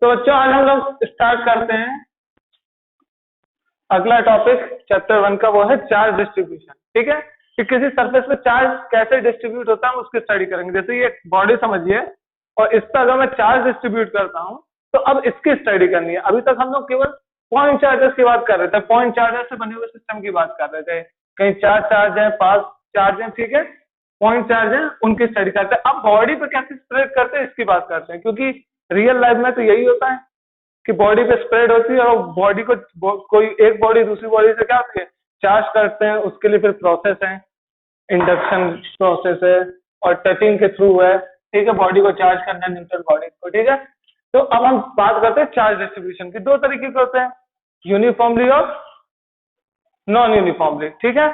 तो बच्चों आज हम लोग स्टार्ट करते हैं अगला टॉपिक चैप्टर 1 का, वो है चार्ज डिस्ट्रीब्यूशन। ठीक है, कि किसी सरफेस पे चार्ज कैसे डिस्ट्रीब्यूट होता है हम उसकी स्टडी करेंगे। जैसे ये बॉडी समझिए और इस पर अगर मैं चार्ज डिस्ट्रीब्यूट करता हूँ तो अब इसकी स्टडी करनी है। अभी तक हम लोग केवल पॉइंट चार्जेस की बात कर रहे थे, पॉइंट चार्जेस से बने हुए सिस्टम की बात कर रहे थे। कहीं चार चार्ज है, पांच चार्ज है, ठीक है, पॉइंट चार्ज है, उनकी स्टडी करते हैं। अब बॉडी पे कैसे स्प्रेड करते हैं इसकी बात करते हैं, क्योंकि रियल लाइफ में तो यही होता है कि बॉडी पे स्प्रेड होती है और बॉडी को कोई एक बॉडी दूसरी बॉडी से क्या होती है, चार्ज करते हैं। उसके लिए फिर प्रोसेस है, इंडक्शन प्रोसेस है और टचिंग के थ्रू है। ठीक है, बॉडी को चार्ज करना है, न्यूट्रल बॉडी को। ठीक है, तो अब हम बात करते हैं चार्ज डिस्ट्रीब्यूशन की। दो तरीके के होते हैं, यूनिफॉर्मली और नॉन यूनिफॉर्मली। ठीक है,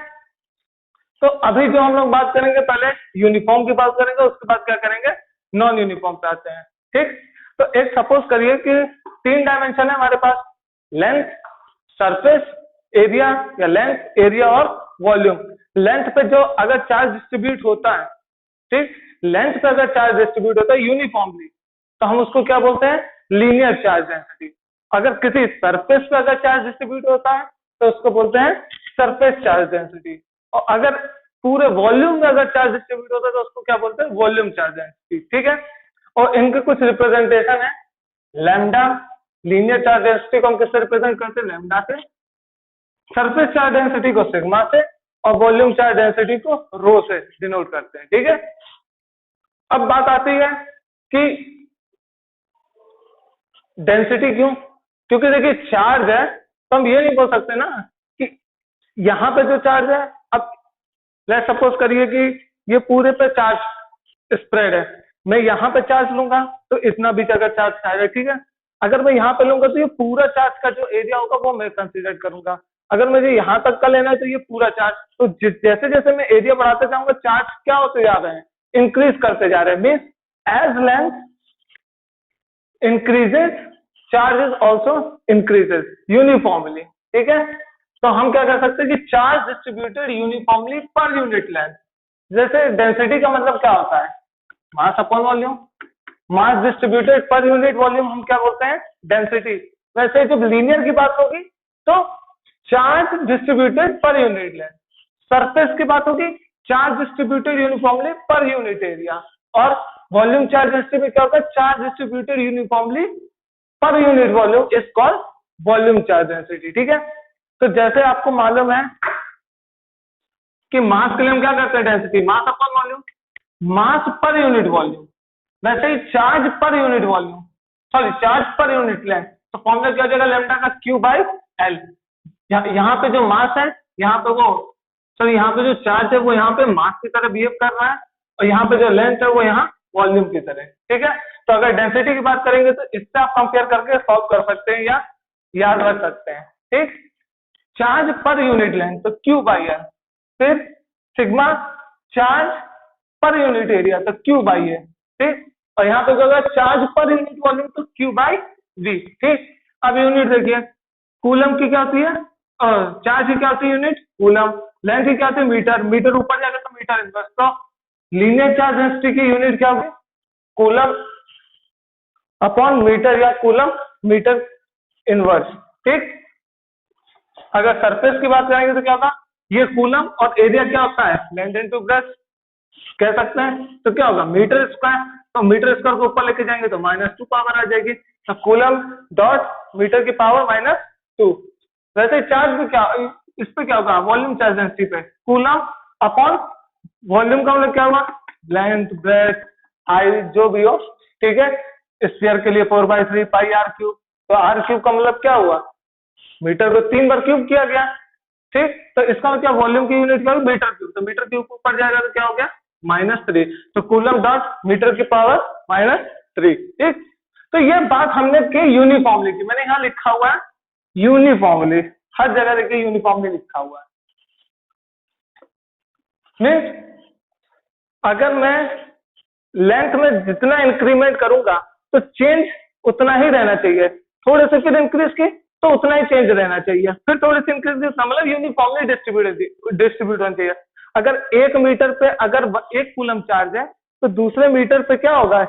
तो अभी जो हम लोग बात करेंगे पहले यूनिफॉर्म की बात करेंगे, उसके बाद क्या करेंगे, नॉन यूनिफॉर्म पे आते हैं। ठीक, तो एक सपोज करिए कि 3 डायमेंशन है हमारे पास, लेंथ, सरफेस एरिया या लेंथ, एरिया और वॉल्यूम। लेंथ पे जो अगर चार्ज डिस्ट्रीब्यूट होता है, ठीक, लेंथ पे अगर चार्ज डिस्ट्रीब्यूट होता है यूनिफॉर्मली तो हम उसको क्या बोलते हैं, लीनियर चार्ज डेंसिटी। अगर किसी सरफेस पे अगर चार्ज डिस्ट्रीब्यूट होता है तो उसको बोलते हैं सरफेस चार्ज डेंसिटी। और अगर पूरे वॉल्यूम में अगर चार्ज डिस्ट्रीब्यूट होता है तो उसको क्या बोलते हैं, वॉल्यूम चार्ज डेंसिटी। ठीक है, और इनके कुछ रिप्रेजेंटेशन है। लैम्डा, लीनियर चार्ज डेंसिटी को हम किससे रिप्रेजेंट करते हैं, लैम्डा से। सरफेस चार्ज डेंसिटी को सिग्मा से और वॉल्यूम चार्ज डेंसिटी को रो से डिनोट करते हैं। ठीक है, अब बात आती है कि डेंसिटी क्यों, क्योंकि देखिए चार्ज है तो हम ये नहीं बोल सकते ना कि यहाँ पे जो चार्ज है, अब लेट्स सपोज करिए कि ये पूरे पे चार्ज स्प्रेड है, मैं यहाँ पे चार्ज लूंगा तो इतना भी अगर चार्ज आएगा। ठीक है, अगर मैं यहाँ पे लूंगा तो ये पूरा चार्ज का जो एरिया होगा वो मैं कंसीडर करूंगा। अगर मुझे यहाँ तक का लेना है तो ये पूरा चार्ज, तो जैसे जैसे मैं एरिया बढ़ाते जाऊंगा चार्ज क्या होते जा रहे हैं, इंक्रीज करते जा रहे हैं। Means as length increases charge is also increases uniformly. ठीक है, तो हम क्या कर सकते हैं कि charge distributed uniformly per unit length. जैसे डेंसिटी का मतलब क्या होता है, mass upon volume. Mass distributed per unit volume हम क्या बोलते हैं, डेंसिटी। वैसे जब लीनियर की बात होगी तो charge distributed per unit length. Surface की बात होगी, charge distributed uniformly per unit area. और वॉल्यूम चार्ज डेंसिटी में क्या होगा, charge distributed uniformly per unit volume is called volume charge density. ठीक है, तो जैसे आपको मालूम है कि मास के लिए हम क्या करते हैं, density mass upon volume, mass per unit volume. वैसे ही charge per unit volume, sorry charge per unit length, तो फॉर्मूला क्या हो जाएगा, लैम्डा का Q बाई एल। यहाँ पे जो मास है, यहाँ पे वो सॉरी यहाँ पे जो चार्ज है वो यहाँ पे मास की तरह बिहेव कर रहा है और यहाँ पे जो लेंथ है वो यहाँ वॉल्यूम की तरह। ठीक है, तो अगर डेंसिटी की बात करेंगे तो इससे आप कंपेयर करके सॉल्व कर सकते हैं या याद रख सकते हैं। ठीक, चार्ज पर यूनिट लेंथ तो Q बाई एल, फिर sigma charge per unit area तो Q बाई ए। ठीक, और यहाँ पे क्या चार्ज पर यूनिट वॉल्यूम तो Q बाई V। ठीक, अब यूनिट देखिए, कूलम की क्या होती है, चार्ज की क्या होती है यूनिट, कूलम। लेंथ की क्या होती है, मीटर। मीटर ऊपर जाएगा तो मीटर इनवर्स। तो लीनियर चार्ज डेंसिटी की यूनिट क्या होगी, कूलम अपॉन मीटर या कूलम मीटर इनवर्स। ठीक, अगर सरफेस की बात करेंगे तो क्या होगा, ये कूलम और एरिया क्या होता है, लेंथ इनटू ब्रेड्थ कह सकते हैं। तो क्या होगा, मीटर स्क्वायर। तो मीटर स्क्वायर को ऊपर लेके जाएंगे तो -2 पावर आ जाएगी। तो कूलम डॉट मीटर की पावर -2। वैसे चार्ज भी क्या, इस पे क्या होगा, वॉल्यूम चार्ज डेंसिटी पे कूलम अपॉन वॉल्यूम का मतलब क्या होगा, लेंथ ब्रेड्थ हाइट जो भी हो। ठीक है, स्फीयर के लिए 4/3 पाई आर क्यूब। तो आर क्यूब का मतलब क्या हुआ, मीटर को 3 बार क्यूब किया गया। ठीक, तो इसका मतलब क्या, वॉल्यूम की यूनिट क्या होगी, मीटर क्यूब। तो मीटर क्यूब ऊपर जाएगा तो क्या हो गया, -3। तो कूलम डॉट मीटर की पावर -3। ठीक, तो ये बात हमने की यूनिफॉर्मली की। मैंने यहाँ लिखा हुआ है यूनिफॉर्मली, हर जगह देखिए यूनिफॉर्मली लिखा हुआ है। मीन्स अगर मैं लेंथ में जितना इंक्रीमेंट करूंगा तो चेंज उतना ही रहना चाहिए, थोड़े से फिर इंक्रीज की तो उतना ही चेंज रहना चाहिए, फिर थोड़ी सी इंक्रीज की, मतलब यूनिफॉर्मली डिस्ट्रीब्यूट होना चाहिए। अगर 1 मीटर पे अगर 1 कूलम चार्ज है तो दूसरे मीटर पे क्या होगा,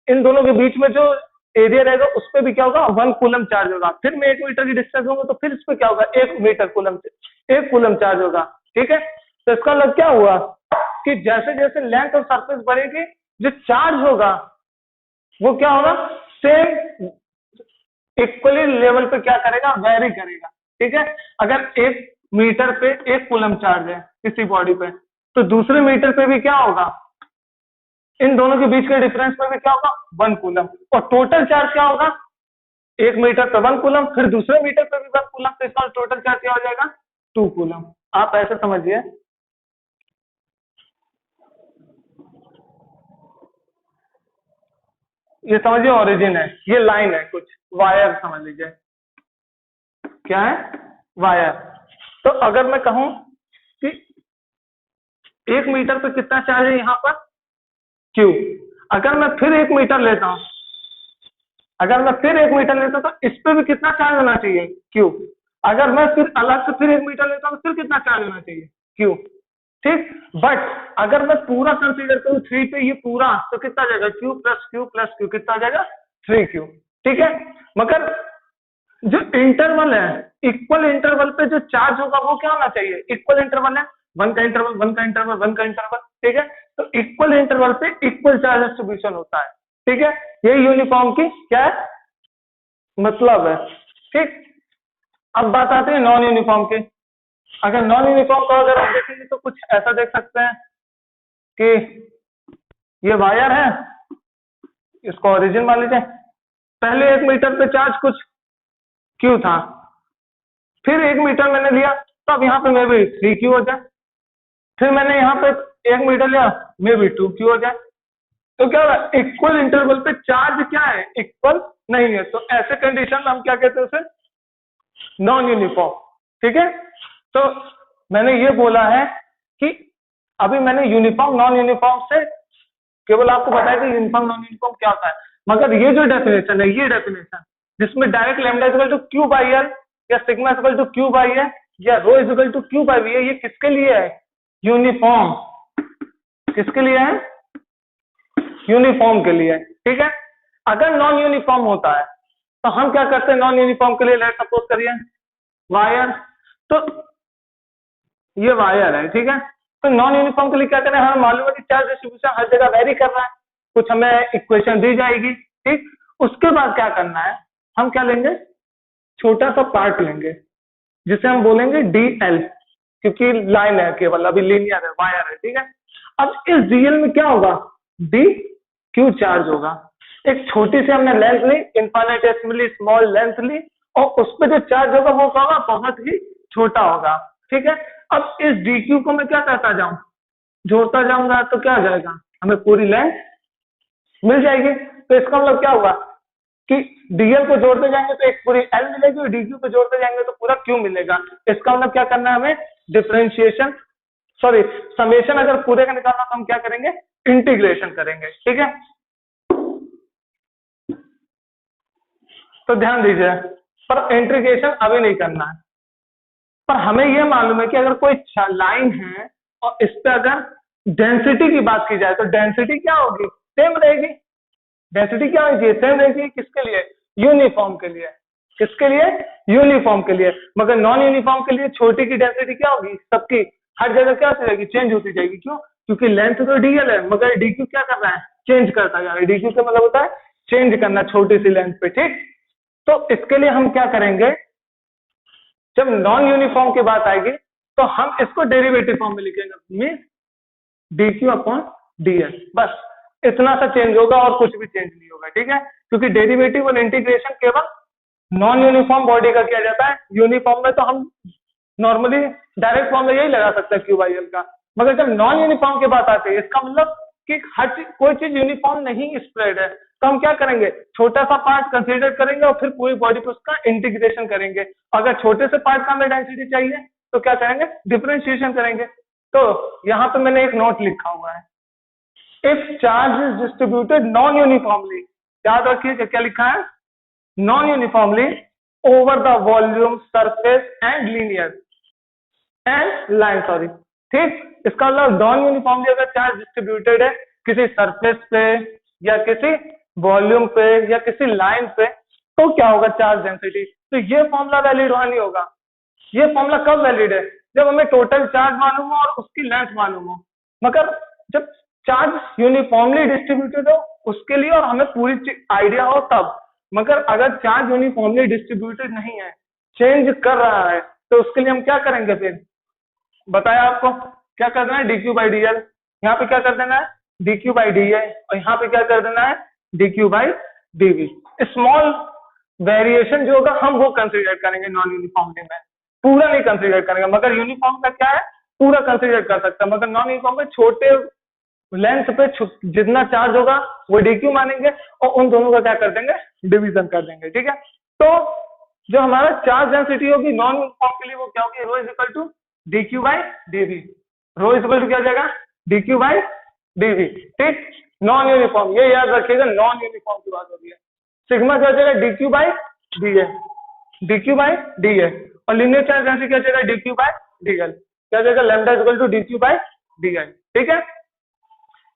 इन दोनों के बीच में जो एरिया रहेगा उस पर भी क्या होगा 1 कूलम चार्ज होगा। फिर मैं 1 मीटर की डिस्टेंस होगा तो फिर इस पे क्या होगा 1 कूलम चार्ज होगा। ठीक है, तो इसका मतलब क्या हुआ कि जैसे जैसे लेंथ और सरफेस बढ़ेगी जो चार्ज होगा वो क्या होगा सेम इक्वली लेवल पे क्या करेगा वेरी करेगा। ठीक है, अगर 1 मीटर पे 1 कूलम चार्ज है किसी बॉडी पे तो दूसरे मीटर पे भी क्या होगा इन दोनों के बीच के डिफरेंस में भी क्या होगा 1 कूलम, और टोटल चार्ज क्या होगा 1 मीटर पे 1 कूलम, फिर दूसरे मीटर पे भी 1 कूलम, तो इसका टोटल चार्ज क्या हो जाएगा 2 कूलम। आप ऐसे समझिए, ये समझिए ओरिजिन है, ये लाइन है, कुछ वायर समझ लीजिए, क्या है वायर। तो अगर मैं कहूं कि 1 मीटर पे कितना चार्ज है यहाँ पर क्यू, अगर मैं फिर 1 मीटर लेता हूं, अगर मैं फिर 1 मीटर लेता हूं तो इस पे भी कितना चार्ज होना चाहिए क्यू, अगर मैं फिर अलग से फिर 1 मीटर लेता हूं तो फिर कितना चार्ज होना चाहिए क्यू। ठीक, बट अगर मैं पूरा कंसीडर करूं 3 पे ये पूरा तो कितना आ जाएगा क्यू प्लस क्यू कितना आ जाएगा 3 क्यू। ठीक है, मगर जो इंटरवल है इक्वल इंटरवल पे जो चार्ज होगा वो क्या होना चाहिए इक्वल इंटरवल है, 1 का इंटरवल 1 का इंटरवल 1 का इंटरवल। ठीक है, तो इक्वल इंटरवल पे इक्वल चार्ज डिस्ट्रीब्यूशन होता है। ठीक है, ये यूनिफॉर्म की क्या है मतलब है। ठीक, अब बात आती है नॉन यूनिफॉर्म की। अगर नॉन यूनिफॉर्म को अगर हम देखेंगे तो कुछ ऐसा देख सकते हैं कि ये वायर है, इसको ओरिजिन मान लीजिए, पहले 1 मीटर पे चार्ज कुछ क्यू था, फिर 1 मीटर मैंने लिया तो अब यहाँ पे मे भी 3 क्यू हो जाए, फिर मैंने यहाँ पे 1 मीटर लिया मे भी 2 क्यू हो जाए। तो क्या होगा इक्वल इंटरवल पे चार्ज क्या है इक्वल नहीं है, तो ऐसे कंडीशन में हम क्या कहते हैं उसे नॉन यूनिफॉर्म। ठीक है, तो मैंने ये बोला है कि अभी मैंने यूनिफॉर्म नॉन यूनिफॉर्म से केवल आपको बताया कि यूनिफॉर्म नॉन यूनिफॉर्म क्या होता है, मगर ये जो डेफिनेशन है ये डेफिनेशन जिसमें direct lambda equal to q by l या sigma equal to q by A या rho equal to q by V है, ये किसके लिए है यूनिफॉर्म, किसके लिए है यूनिफॉर्म के लिए। ठीक है, अगर नॉन यूनिफॉर्म होता है तो हम क्या करते हैं नॉन यूनिफॉर्म के लिए, लेट सपोज करिए वायर, तो ये वायर है। ठीक है, तो नॉन यूनिफॉर्म के लिए क्या करें, हमें मालूम है कि चार्ज डिस्ट्रीब्यूशन हर जगह वेरी कर रहा है, कुछ हमें इक्वेशन दी जाएगी। ठीक, उसके बाद क्या करना है हम क्या लेंगे छोटा सा पार्ट लेंगे जिसे हम बोलेंगे डी एल, क्योंकि लाइन है केवल अभी लीनियर है वायर है। ठीक है, अब इस डीएल में क्या होगा डी क्यू चार्ज होगा, एक छोटी सी हमने लेंथ ली इनफाइनेटेसिमली स्मॉल लेंथ ली और उस पर जो चार्ज होगा वो होगा बहुत ही छोटा होगा। ठीक है, अब इस डी क्यू को मैं क्या करता जाऊं जोड़ता जाऊंगा तो क्या आ जाएगा हमें पूरी लेंथ मिल जाएगी। तो इसका मतलब क्या हुआ कि डीएल को जोड़ते जाएंगे तो एक पूरी एल मिलेगी और डीक्यू को जोड़ते जाएंगे तो पूरा क्यू मिलेगा। इसका मतलब क्या करना है हमें डिफरेंशिएशन सॉरी समेशन अगर पूरे का निकालना तो हम क्या करेंगे इंटीग्रेशन करेंगे। ठीक है, तो ध्यान दीजिए पर इंटीग्रेशन अभी नहीं करना है, पर हमें यह मालूम है कि अगर कोई लाइन है और इस पे अगर डेंसिटी की बात की जाए तो डेंसिटी क्या होगी सेम रहेगी, डेंसिटी क्या होनी चाहिए सेम रहेगी किसके लिए यूनिफॉर्म के लिए, किसके लिए यूनिफॉर्म के लिए, मगर नॉन यूनिफॉर्म के लिए छोटी की डेंसिटी क्या होगी सबकी हर जगह क्या हो जाएगी चेंज होती जाएगी। क्यों, क्योंकि लेंथ तो डीएल है मगर डीक्यू क्या कर रहा है चेंज करता जा रहा है, डीक्यू का मतलब होता है चेंज करना छोटी सी लेंथ पे। ठीक, तो इसके लिए हम क्या करेंगे जब नॉन यूनिफॉर्म की बात आएगी तो हम इसको डेरिवेटिव फॉर्म में लिखेंगे मीन dq अपॉन dl, बस इतना सा चेंज होगा और कुछ भी चेंज नहीं होगा। ठीक है, क्योंकि डेरिवेटिव और इंटीग्रेशन केवल नॉन यूनिफॉर्म बॉडी का किया जाता है, यूनिफॉर्म में तो हम नॉर्मली डायरेक्ट फॉर्म में यही लगा सकते हैं क्यू बाई एल का, मगर जब नॉन यूनिफॉर्म की बात आती है इसका मतलब कि हर चीज कोई चीज यूनिफॉर्म नहीं स्प्रेड है, तो हम क्या करेंगे छोटा सा पार्ट कंसीडर करेंगे और फिर पूरी बॉडी पे उसका इंटीग्रेशन करेंगे। अगर छोटे से पार्ट का हमें डेंसिटी चाहिए तो क्या करेंगे डिफरेंशिएशन करेंगे। तो यहाँ पे मैंने एक नोट लिखा हुआ है if charge is distributed non uniformly, याद रखिए क्या लिखा है non uniformly over the volume surface and linear and line sorry. ठीक, इसका मतलब नॉन यूनिफॉर्मली अगर चार्ज डिस्ट्रीब्यूटेड है किसी सरफेस पे या किसी वॉल्यूम पे या किसी लाइन पे, तो क्या होगा चार्ज डेंसिटी। तो ये फॉर्मूला वैलिड वहां नहीं होगा। ये फॉर्मूला कब वैलिड है, जब हमें टोटल चार्ज मालूम हो और उसकी लेंथ मालूम हो। मगर जब चार्ज यूनिफॉर्मली डिस्ट्रीब्यूटेड हो उसके लिए और हमें पूरी आइडिया हो तब। मगर अगर चार्ज यूनिफॉर्मली डिस्ट्रीब्यूटेड नहीं है, चेंज कर रहा है, तो उसके लिए हम क्या करेंगे फिर, बताया आपको क्या कर देना है, dq बाई डी एल। यहाँ पे क्या कर देना है, dq बाई डी ए, और यहाँ पे क्या कर देना है, dq by dv। Small variation जो होगा हम वो कंसिडर करेंगे नॉन यूनिफॉर्मली में, पूरा नहीं कंसिडर करेंगे। मगर यूनिफॉर्म का क्या है, पूरा कंसिडर कर सकता है। मगर नॉन यूनिफॉर्म में छोटे लेंथ पे जितना चार्ज होगा वो dq मानेंगे और उन दोनों का क्या कर देंगे, डिवीजन कर देंगे। ठीक है, तो जो हमारा चार्ज डेंसिटी होगी नॉन यूनिफॉर्म के लिए वो क्या होगी, rho is equal to dq by dv। Rho is equal to क्या हो जाएगा, dq बाई dv। ठीक, नॉन यूनिफॉर्म ये याद रखिएगा, नॉन यूनिफॉर्म की बात हो रही है। सिग्मा क्या हो जाएगा, dq by da, dq by da। और लीनियर चार्ज डेंसिटी क्या हो जाएगा, dq बाई dl। क्या हो जाएगा, lambda is equal to dq by dl। ठीक है,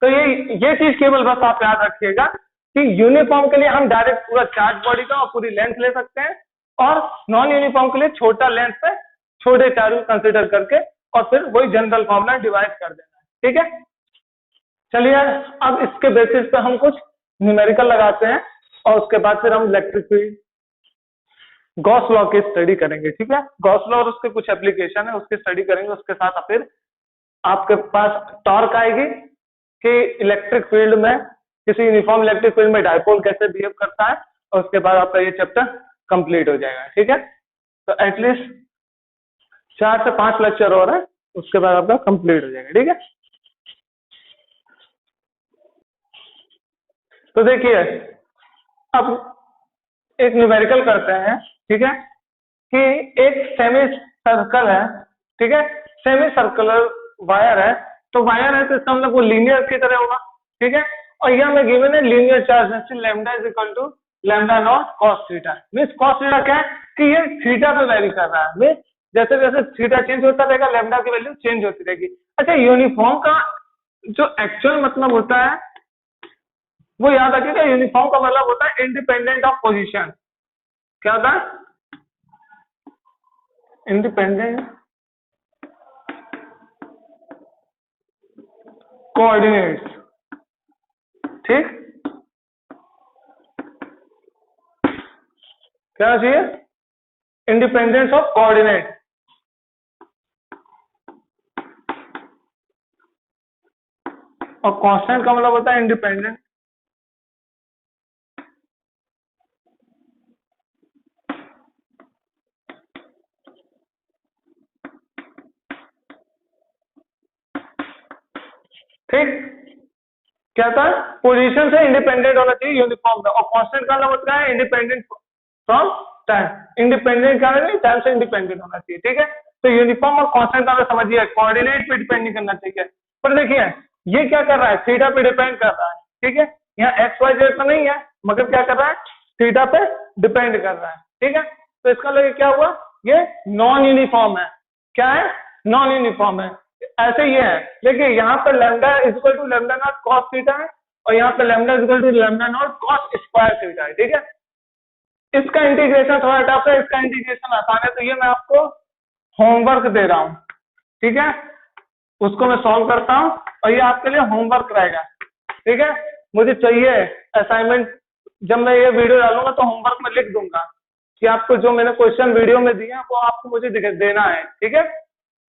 तो ये चीज केवल बस आप याद रखिएगा कि यूनिफॉर्म के लिए हम डायरेक्ट पूरा चार्ज बॉडी का और पूरी लेंथ ले सकते हैं, और नॉन यूनिफॉर्म के लिए छोटा लेंथ पे छोटे चार्ज कंसिडर करके और फिर वही जनरल फॉर्मूला डिवाइड कर देना है। ठीक है, चलिए अब इसके बेसिस पे हम कुछ न्यूमेरिकल लगाते हैं और उसके बाद फिर हम इलेक्ट्रिक फील्ड गॉस लॉ की स्टडी करेंगे। ठीक है, गॉस लॉ और उसके कुछ एप्लीकेशन है उसकी स्टडी करेंगे, उसके साथ फिर आपके पास टॉर्क आएगी कि इलेक्ट्रिक फील्ड में, किसी यूनिफॉर्म इलेक्ट्रिक फील्ड में डायपोल कैसे बिहेव करता है, और उसके बाद आपका ये चैप्टर कंप्लीट हो जाएगा। ठीक है, तो एटलीस्ट 4 से 5 लेक्चर और है, उसके बाद आपका कंप्लीट हो जाएगा। ठीक है, तो देखिए अब एक न्यूमेरिकल करते हैं। ठीक है, कि एक सेमी सर्कल है, ठीक है, सेमी सर्कुलर वायर है, तो वायर है तो इसका मतलब वो लीनियर की तरह होगा। ठीक है, और यह हमें गिवन है linear charge density lambda is equal to lambda naught cos theta. Means cos theta क्या है कि ये थीटा पे वैरी कर रहा है, मींस जैसे जैसे थीटा चेंज होता रहेगा लैम्डा की वैल्यू चेंज होती रहेगी। अच्छा, यूनिफॉर्म का जो एक्चुअल मतलब होता है वो याद रखिएगा, यूनिफॉर्म का मतलब होता है इंडिपेंडेंट ऑफ पोजिशन। क्या होता है, इंडिपेंडेंट कोऑर्डिनेट्स। ठीक, क्या चाहिए, इंडिपेंडेंस ऑफ कोऑर्डिनेट। और कांस्टेंट का मतलब होता है इंडिपेंडेंट ठीक, क्या था, पोजीशन से इंडिपेंडेंट होना चाहिए यूनिफॉर्म में। और कांस्टेंट का मतलब होता है इंडिपेंडेंट फ्रॉम टाइम, इंडिपेंडेंट का नहीं, टाइम से इंडिपेंडेंट होना चाहिए। ठीक है, तो यूनिफॉर्म और कांस्टेंट का समझिए, कोऑर्डिनेट पे डिपेंड नहीं करना चाहिए। पर देखिए ये क्या कर रहा है, थीटा पे डिपेंड कर रहा है। ठीक है, यहाँ एक्स वाई जेड तो नहीं है, मगर क्या कर रहा है, थीटा पे डिपेंड कर रहा है। ठीक है, तो इसका मतलब क्या हुआ, ये नॉन यूनिफॉर्म है। क्या है, नॉन यूनिफॉर्म है। ऐसे ये है, देखिए यहाँ पर lambda is equal to lambda naught cos theta है, और यहाँ पे lambda is equal to lambda naught cos square theta है। ठीक है, इसका इंटीग्रेशन थोड़ा टफ है, इसका इंटीग्रेशन आसान है, तो ये मैं आपको होमवर्क दे रहा हूँ। ठीक है, उसको मैं सॉल्व करता हूँ और ये आपके लिए होमवर्क रहेगा। ठीक है, मुझे चाहिए असाइनमेंट, जब मैं ये वीडियो डालूंगा तो होमवर्क में लिख दूंगा कि आपको जो मैंने क्वेश्चन वीडियो में दिया वो आपको मुझे देना है। ठीक है,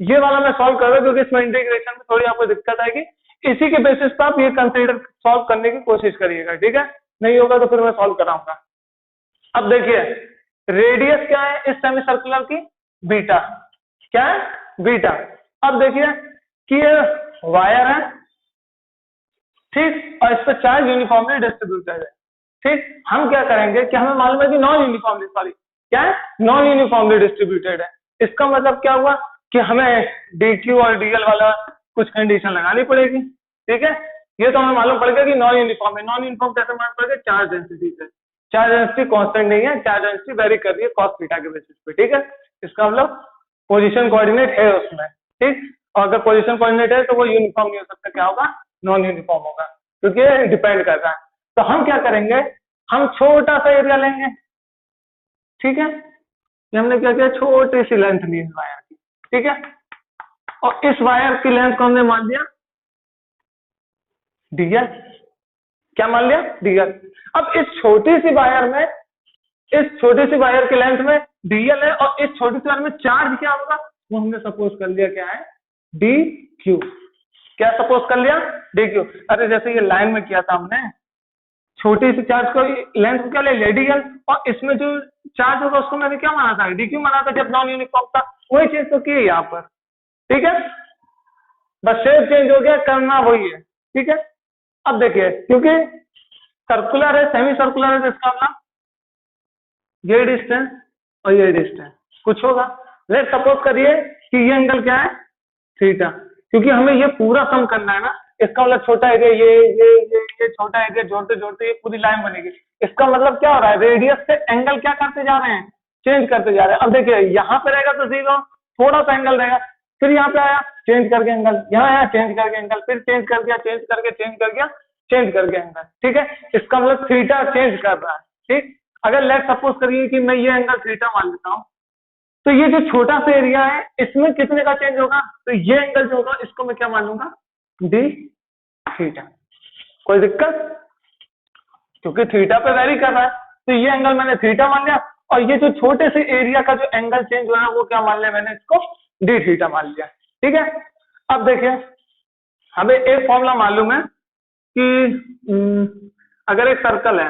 ये वाला मैं सॉल्व कर रहा हूँ क्योंकि इसमें इंटीग्रेशन में थोड़ी आपको दिक्कत आएगी, इसी के बेसिस पर आप ये कंसीडर सॉल्व करने की कोशिश करिएगा। ठीक है, नहीं होगा तो फिर मैं सॉल्व कराऊंगा। अब देखिए रेडियस क्या है इस सेमी सर्कुलर की, बीटा। क्या है, बीटा। अब देखिए कि ये वायर है, ठीक, और इस पर चार्ज यूनिफॉर्मली डिस्ट्रीब्यूटेड है। ठीक, हम क्या करेंगे कि हमें मालूम है कि नॉन यूनिफॉर्मली, सॉरी क्या है, नॉन यूनिफॉर्मली डिस्ट्रीब्यूटेड है। इसका मतलब क्या हुआ कि हमें dq और dl वाला कुछ कंडीशन लगानी पड़ेगी। ठीक है, ये तो हमें मालूम पड़ गया कि नॉन यूनिफॉर्म है। नॉन यूनिफॉर्म कैसे मालूम पड़ेगा, चार्ज डेंसिटी से। चार्ज डेंसिटी कांस्टेंट नहीं है, चार्ज डेंसिटी वेरी कर रही है cos थीटा के बेसिस पे। ठीक है, इसका मतलब पोजीशन कोऑर्डिनेट है उसमें। ठीक, और अगर पोजीशन कोऑर्डिनेट है तो वो यूनिफॉर्म नहीं हो सकता, क्या होगा, नॉन यूनिफॉर्म होगा, क्योंकि डिपेंड कर रहा है। तो हम क्या करेंगे, हम छोटा सा एरिया लेंगे, ठीक है। ये हमने क्या किया, छोटी सी लेंथ ली इस वायर की, ठीक है, और इस वायर की लेंथ को हमने मान लिया डीएल। क्या मान लिया, डीएल। अब इस छोटी सी वायर में, इस छोटी सी वायर की लेंथ में डीएल है, और इस छोटी सी वायर में चार्ज क्या होगा, वो हमने सपोज कर लिया क्या है, डी क्यू। क्या सपोज कर लिया, डी क्यू। अरे जैसे ये लाइन में किया था हमने, छोटी सी चार्ज को लेंथ को क्या ले लिया, डीएल, और इसमें जो चार्ज होगा उसको मैंने क्या माना था, डी क्यू माना था जब नॉन यूनिफॉर्म था। वही चीज तो की है यहाँ पर, ठीक है, बस शेप चेंज हो गया, करना वही है, ठीक है। अब देखिए, क्योंकि सर्कुलर है, सेमी सर्कुलर है, तो इसका मतलब ये डिस्टेंस और ये डिस्टेंस कुछ होगा। लेट सपोज करिए कि ये एंगल क्या है, थीटा, क्योंकि हमें ये पूरा सम करना है ना। इसका मतलब छोटा एरिया ये छोटा एरिया जोड़ते जोड़ते ये पूरी लाइन बनेगी। इसका मतलब क्या हो रहा है, रेडियस से एंगल क्या करते जा रहे हैं, चेंज करते जा रहे हैं। अब देखिए यहाँ पे रहेगा तो जीरो, थोड़ा सा एंगल रहेगा, फिर यहाँ पे आया चेंज करके एंगल, यहाँ आया चेंज करके एंगल, फिर चेंज कर गया, चेंज करके चेंज कर गया, चेंज करके एंगल, ठीक है। इसका मतलब थीटा चेंज कर रहा है, ठीक। अगर लेट सपोज करिए कि मैं ये एंगल थीटा मान लेता हूँ, तो ये जो छोटा सा एरिया है इसमें कितने का चेंज होगा, तो ये एंगल जो होगा इसको मैं क्या मान लूंगा, डी थीटा। कोई दिक्कत, क्योंकि थीटा पे वैरी कर रहा है, तो ये एंगल मैंने थीटा मान लिया, और ये जो छोटे से एरिया का जो एंगल चेंज हो रहा है वो क्या मान लिया मैंने, इसको डी थीटा मान लिया, ठीक है। अब देखिए हमें एक फॉर्मूला मालूम है कि अगर एक सर्कल है,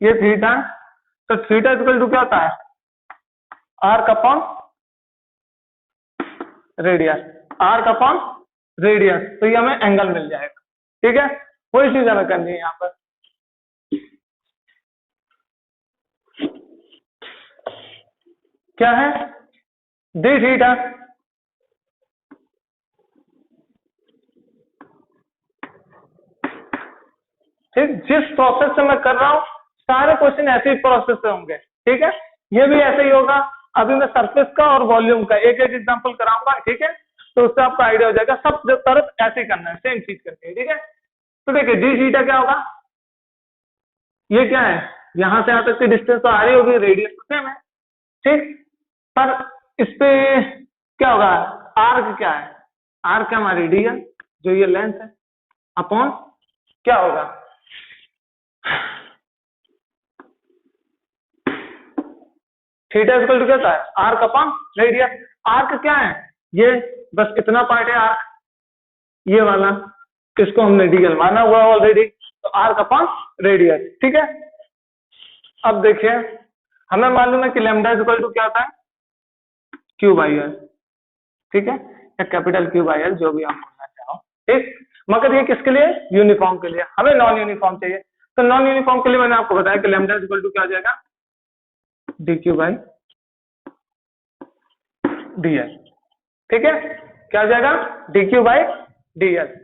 ये थीटा, तो थीटा इक्वल टू क्या होता है, arc upon radius, arc upon radius, तो ये हमें एंगल मिल जाएगा, ठीक है। वही चीज हमें करनी है यहाँ पर। क्या है, डी थीटा, ठीक। जिस प्रोसेस से मैं कर रहा हूं सारे क्वेश्चन ऐसे ही प्रोसेस से होंगे, ठीक है। ये भी ऐसे ही होगा। अभी मैं सरफेस का और वॉल्यूम का एक एक एग्जांपल कराऊंगा, ठीक है, तो उससे आपको आइडिया हो जाएगा। सब तरफ ऐसे ही करना है, सेम चीज करनी है, ठीक है। तो देखिए डी थीटा क्या होगा, ये क्या है, यहां से यहां तक की डिस्टेंस तो आ रही होगी, रेडियस तो सेम है, ठीक। पर इस पे क्या होगा, आर्क क्या है, आर्क है हमारी डीएल, जो ये लेंथ है, अपॉन क्या होगा, थीटा इक्वल टू क्या है, आर्क अपॉन रेडियस। आर्क क्या है, ये बस इतना पार्ट है आर्क, ये वाला, किसको हमने डीएल माना हुआ ऑलरेडी, तो आर्क अपॉन रेडियस, ठीक है। अब देखिए हमें मालूम है कि लैम्डा इक्वल टू क्या होता है, क्यू बाई एल, ठीक है, या कैपिटल क्यू बाई एल, जो भी आप बोलना चाहो, ठीक। मगर ये किसके लिए, यूनिफॉर्म के लिए, हमें नॉन यूनिफॉर्म चाहिए। तो नॉन यूनिफॉर्म के लिए मैंने आपको बताया कि लैम्डा इक्वल टू क्या हो जाएगा, D Q by D L, ठीक है। क्या हो जाएगा, D Q by D L.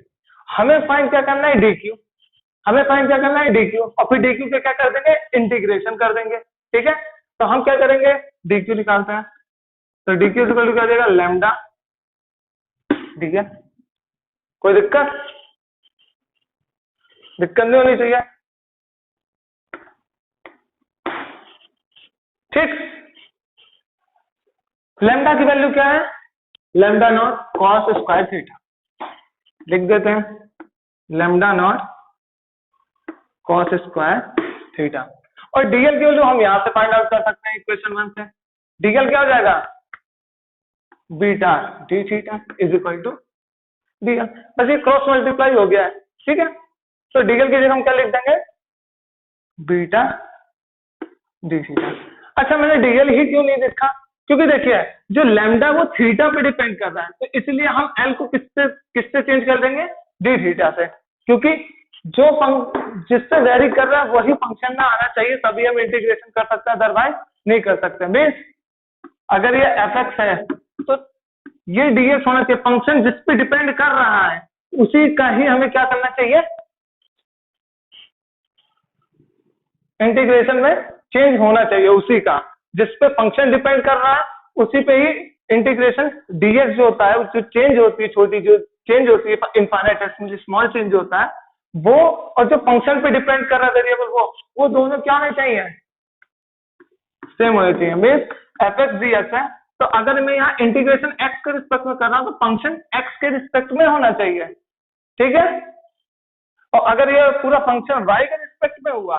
हमें फाइंड क्या करना है, डी क्यू, हमें फाइंड क्या करना है, डी क्यू, और फिर डी क्यू के क्या कर देंगे, इंटीग्रेशन कर देंगे, ठीक है। तो हम क्या करेंगे, डी क्यू निकालते हैं, तो डी क्यू इक्वल टू क्या हो जाएगा, लैम्डा डी एल। कोई दिक्कत, दिक्कत नहीं होनी चाहिए, ठीक। लैम्डा की वैल्यू क्या है, lambda naught cos square theta, लिख देते हैं, lambda naught cos square theta. और डीएल की वैल्यू हम यहां से फाइंड आउट कर सकते हैं इक्वेशन 1 से। डीएल क्या हो जाएगा, beta d theta is equal to dl. बस ये क्रॉस मल्टीप्लाई हो गया है, ठीक है। तो डीएल की जगह हम क्या लिख देंगे, बीटा डी थीटा। अच्छा मैंने डीएल ही क्यों नहीं लिखा, क्योंकि देखिए जो लैम्डा वो थीटा पे डिपेंड कर रहा है, तो इसलिए हम एल को किससे किससे चेंज कर देंगे, डी थीटा से, क्योंकि जो जिससे वेरी कर रहा है वही फंक्शन में आना चाहिए, तभी हम इंटीग्रेशन कर सकते हैं, अदरवाइज नहीं कर सकते। मीन्स अगर ये एफ एक्स है तो ये डीएक्स होना चाहिए, फंक्शन जिस पे डिपेंड कर रहा है उसी का ही हमें क्या करना चाहिए, इंटीग्रेशन में चेंज होना चाहिए, उसी का जिस पे फंक्शन डिपेंड कर रहा है उसी पे ही इंटीग्रेशन, डीएक्स जो होता है जो चेंज होती है छोटी जो चेंज होती है, इनफाइनाइटेसिमली स्मॉल चेंज होता है वो, और जो फंक्शन पे डिपेंड कर रहा है वेरिएबल वो दोनों क्या होने चाहिए, सेम होने चाहिए। Means F x D x है, तो अगर मैं यहाँ इंटीग्रेशन एक्स के रिस्पेक्ट में कर रहा हूँ तो फंक्शन एक्स के रिस्पेक्ट में होना चाहिए, ठीक है। और अगर ये पूरा फंक्शन वाई के रिस्पेक्ट में हुआ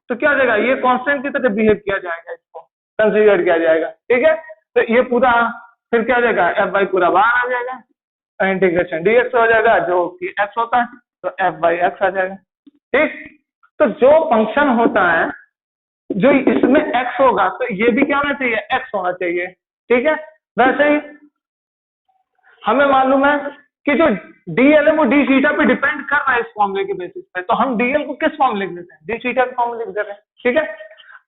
तो क्या हो जाएगा, ये कांस्टेंट की तरह बिहेव किया जाएगा, इसको कंसीडर किया जाएगा, ठीक है। तो ये पूरा फिर क्या हो जाएगा, एफ वाई पूरा बाहर आ जाएगा, इंटीग्रेशन डी एक्स हो जाएगा जो कि एक्स होता है, तो एफ वाई एक्स आ जाएगा, ठीक। तो जो फंक्शन होता है जो इसमें एक्स होगा तो ये भी क्या होना चाहिए, एक्स होना चाहिए, ठीक है। वैसे ही हमें मालूम है कि जो डीएल है वो डी थीटा पे डिपेंड कर रहा है इस फॉर्मूले के बेसिस पे, तो हम डीएल को किस फॉर्म लिख देते हैं, डी थीटा के फॉर्म लिख देते हैं, ठीक है।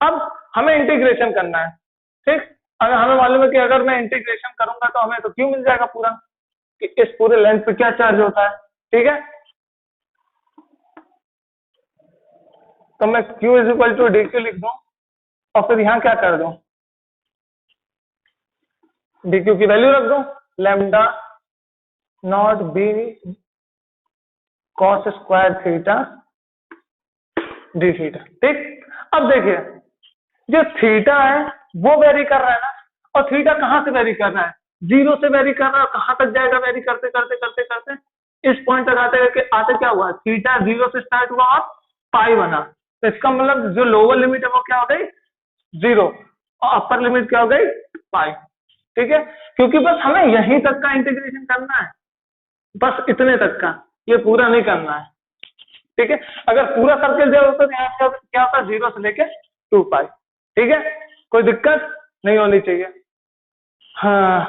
अब हमें इंटीग्रेशन करना है, ठीक। अगर हमें मालूम है कि अगर मैं इंटीग्रेशन करूंगा तो हमें तो क्यू मिल जाएगा पूरा, कि इस पूरे लेंथ पे क्या चार्ज होता है, ठीक है। तो मैं q is equal to d q लिख दूं और फिर यहां क्या कर दूं, डी क्यू की वैल्यू रख दूं lambda not be cos square theta D theta, ठीक। अब देखिए जो थीटा है वो वेरी कर रहा है ना, और थीटा कहां से वेरी कर रहा है, जीरो से वेरी कर रहा है, कहां तक जाएगा वेरी करते करते करते करते इस पॉइंट तक आते क्या हुआ, थीटा जीरो से स्टार्ट हुआ और पाई बना, तो इसका मतलब जो लोअर लिमिट है वो क्या हो गई, जीरो, और अपर लिमिट क्या हो गई, पाई, ठीक है। क्योंकि बस हमें यहीं तक का इंटीग्रेशन करना है, बस इतने तक का, ये पूरा नहीं करना है, ठीक है। अगर पूरा सर्कल जाए तो यहाँ से क्या होता है, जीरो से लेके 2 पाई, ठीक है। कोई दिक्कत नहीं होनी चाहिए, हाँ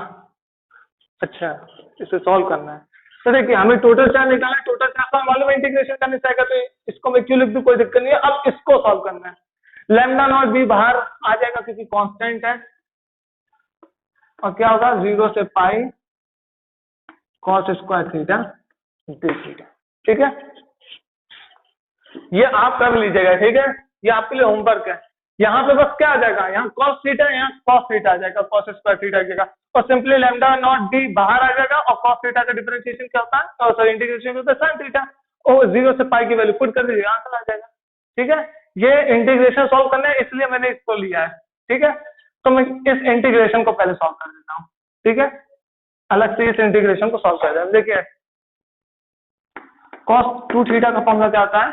अच्छा, इसे सॉल्व करना है। तो देखिए हमें टोटल चार्ज निकालना है, टोटल चार्ज का मालूम है इंटीग्रेशन करने चाहेगा तो इसको मैं क्यों लिख दूं, कोई दिक्कत नहीं है। अब इसको सॉल्व करना है, लैम्डा नॉट भी बाहर आ जाएगा क्योंकि कांस्टेंट है, और क्या होगा, जीरो से pi cos square theta D theta, ठीक है। ये आप कर लीजिएगा, ठीक है, ये आपके लिए होमवर्क है। यहाँ पे बस क्या आ जाएगा, यहाँ कॉस थीटा, यहाँ कॉस थीटा आ जाएगा, कॉस स्क्वायर थीटा आ जाएगा, और सिंपली लैम्डा नॉट डी बाहर आ जाएगा, और कॉस थीटा का डिफरेंशिएशन क्या होता है, और सॉरी इंटीग्रेशन होता है साइन थीटा, और जीरो से पाई की वैल्यू पुट कर दीजिए, आंसर आ जाएगा, ठीक है। ये इंटीग्रेशन सॉल्व करना है इसलिए मैंने इसको लिया है, ठीक है। तो मैं इस इंटीग्रेशन को पहले सॉल्व कर देता हूँ, ठीक है, अलग से इस इंटीग्रेशन को सॉल्व कर देता हूँ। देखिए कॉस 2 थीटा का फॉर्मूला क्या आता है,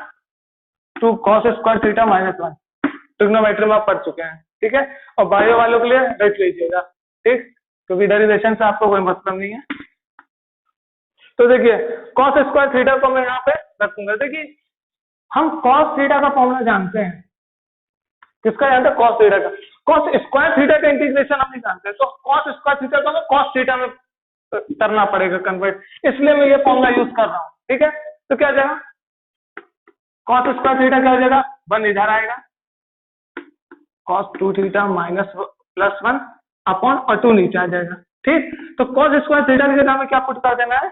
2 कॉस स्क्वायर थीटा -1, ट्रिग्नोमेट्री में आप पढ़ चुके हैं, ठीक है। और बायो वालों के लिए रट लीजिएगा, ठीक, क्योंकि डेरिवेशन से आपको कोई मतलब नहीं है। तो देखिए कॉस स्क्वायर थीटा को मैं यहाँ पे रखूंगा, देखिए हम कॉस थीटा का फॉर्मूला जानते हैं, किसका जानते हैं, कॉस थीटा का, कॉस स्क्वायर थीटा का इंटीग्रेशन हम नहीं जानते, तो कॉस स्क्वायर थीटा को हमें कॉस थीटा में करना पड़ेगा कन्वर्ट, इसलिए मैं ये फॉर्मूला यूज कर रहा हूँ, ठीक है। तो क्या जाएगा, कॉस स्क्वायर थीटा क्या हो जाएगा, 1 इधर आएगा, कॉस 2 थीटा -+1 अपॉन और 2 नीचे आ जाएगा, ठीक। तो कॉस स्क्वायर थीटा की जगह में क्या पुट कर देना है,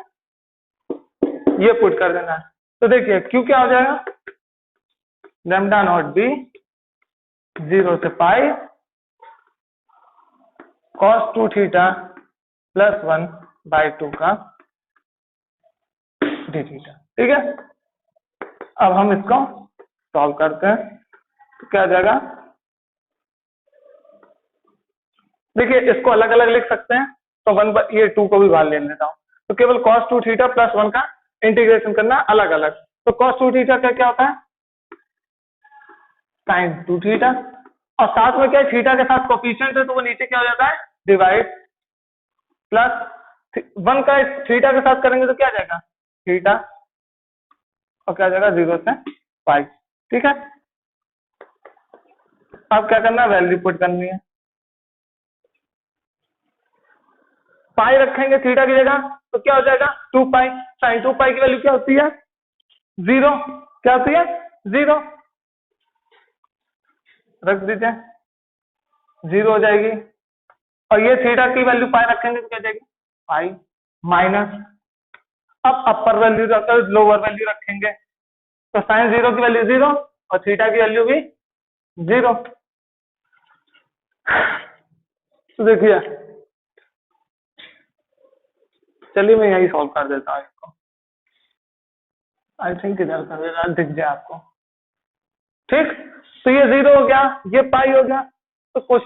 ये पुट कर देना है। तो देखिए क्यू क्या हो जाएगा, लैम्डा नॉट बी जीरो से पाई कॉस 2 थीटा +1/2 का डी थीटा, ठीक है। अब हम इसको सॉल्व करते हैं, तो क्या आ जाएगा, देखिए इसको अलग अलग लिख सकते हैं, तो 1 ये 2 को भी बाहर ले लेता हूँ, तो केवल cos 2 थीटा +1 का इंटीग्रेशन करना अलग अलग। तो cos 2 थीटा का क्या होता है, sin 2 थीटा, और साथ में क्या है, थीटा के साथ कोफिशिएंट है तो वो नीचे क्या हो जाता है, डिवाइड, प्लस 1 का थीटा के साथ करेंगे तो क्या आ जाएगा, थीटा, और क्या आ जाएगा, 0 से पाई, ठीक है। अब क्या करना है, वैल्यू पुट करनी है, पाई रखेंगे थीटा की जगह तो क्या हो जाएगा, 2 पाई, साइन 2 पाई की वैल्यू क्या होती है, 0, क्या होती है, 0, रख दीजिए, 0 हो जाएगी, और ये थीटा की वैल्यू पाई रखेंगे तो क्या जाएगी, पाई माइनस, अब अपर वैल्यू लोअर वैल्यू रखेंगे तो साइन 0 की वैल्यू 0 और थीटा की वैल्यू भी 0। तो देखिए चलिए मैं यही सॉल्व कर देता हूँ इसको। आई थिंक इधर कर देना, दिख जाए आपको। ठीक, तो ये 0 हो गया, ये पाई हो गया। तो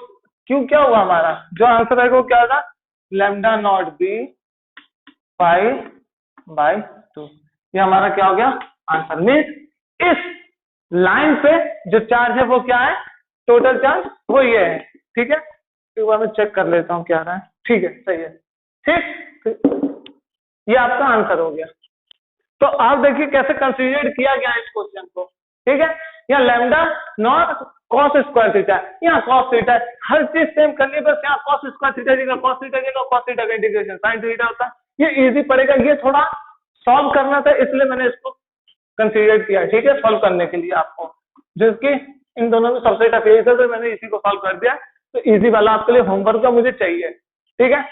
क्यों क्या हुआ हमारा जो आंसर है वो क्या होगा, lambda not be pi by 2। ये हमारा क्या हो गया आंसर। मीन्स इस लाइन पे जो चार्ज है वो क्या है, टोटल चार्ज वो ये है। ठीक है, एक बार मैं चेक कर लेता हूँ क्या आ रहा है। ठीक है, सही है। ठीक, ये आपका आंसर हो गया। तो आप देखिए कैसे कंसीडर किया गया इस क्वेश्चन को। ठीक है, यहाँ lambda naught cos square theta, यहाँ कॉस थीटा, हर चीज सेम करनी है, बस यहाँ कॉस स्क्वायर थीटा जगह कॉस थीटा जगह कॉस थीटा का इंटीग्रेशन साइन थीटा होता है। ये इजी पड़ेगा, ये थोड़ा सॉल्व करना था इसलिए मैंने इसको कंसीडर किया। ठीक है, सॉल्व करने के लिए आपको, जिसकी इन दोनों में सबसे टफ यही था, तो मैंने इसी को सॉल्व कर दिया। तो इजी वाला आपके लिए होमवर्क का मुझे चाहिए। ठीक है,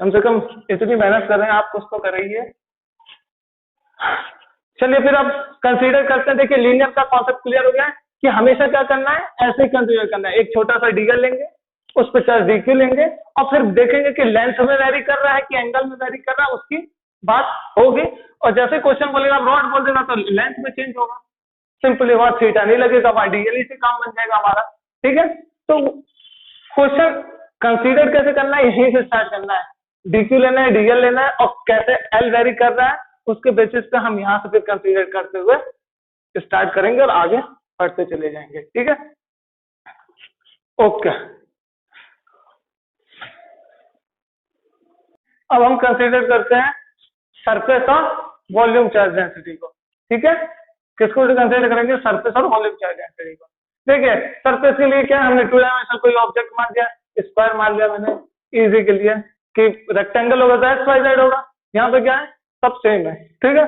कम से कम इतनी मेहनत कर रहे हैं आप, कुछ तो करेंगे। चलिए फिर अब कंसीडर करते हैं। देखिए लीनियर का कॉन्सेप्ट क्लियर हो गया है कि हमेशा क्या करना है, ऐसे ही कंसीडर करना है। एक छोटा सा डीएल लेंगे, उस पर चार्ज डीक्यू लेंगे, और फिर देखेंगे कि लेंथ में वेरी कर रहा है कि एंगल में वेरी कर रहा है, उसकी बात होगी। और जैसे क्वेश्चन बोलेगा रॉड बोल देगा तो लेंथ में चेंज होगा, सिंपली वहां थीटा नहीं लगेगा, वहां डीएल से काम बन जाएगा हमारा। ठीक है, तो क्वेश्चन कंसीडर कैसे करना है, यहीं से स्टार्ट करना है। डीक्यू लेना है, डीएल लेना है, और कैसे एल वेरी कर रहा है उसके बेसिस पे हम यहां से फिर कंसीडर करते हुए स्टार्ट करेंगे और आगे बढ़ते चले जाएंगे। ठीक है, ओके। अब हम कंसीडर करते हैं सरफेस और वॉल्यूम चार्ज डेंसिटी को। ठीक है, किसको कंसीडर करेंगे, सरफेस और वॉल्यूम चार्ज डेंसिटी को। देखिए सरफेस के लिए क्या हमने टू डायमेंशनल कोई ऑब्जेक्ट मान दिया, स्क्वायर मान लिया मैंने इजी के लिए, कि रेक्टेंगल होगा तो एक्स वाई जेड होगा। यहाँ पे क्या है, सब सेम है। ठीक है,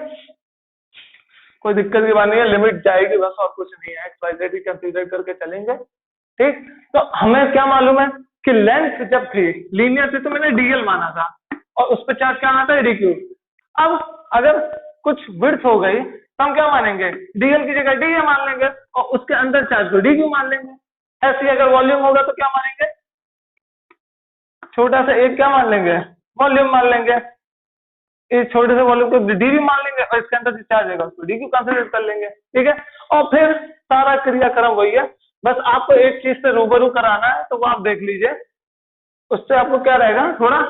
कोई दिक्कत की बात नहीं है, लिमिट जाएगी बस, और कुछ नहीं है, एक्स वाई जेड ही कंसीडर करके चलेंगे। ठीक, तो हमें क्या मालूम है कि लेंथ जब थी लीनियर थी तो मैंने डीएल माना था, और उस पर चार्ज क्या आना था, डीक्यू। अब अगर कुछ विड्थ हो गई तो हम क्या मानेंगे, डीएल की जगह डीए मान लेंगे, और उसके अंदर चार्ज को डीक्यू मान लेंगे। ऐसे अगर वॉल्यूम होगा तो क्या मानेंगे, छोटा सा एक क्या मान लेंगे, वॉल्यूम मान लेंगे। इस छोटे से वॉल्यूम को डीवी मान लेंगे, और इसके अंदर चार्ज है उसको डीक्यू कंसीडर कर लेंगे। ठीक है, और फिर सारा क्रियाक्रम वही है, बस आपको एक चीज से रूबरू कराना है, तो वो आप देख लीजिए। उससे आपको क्या रहेगा, थोड़ा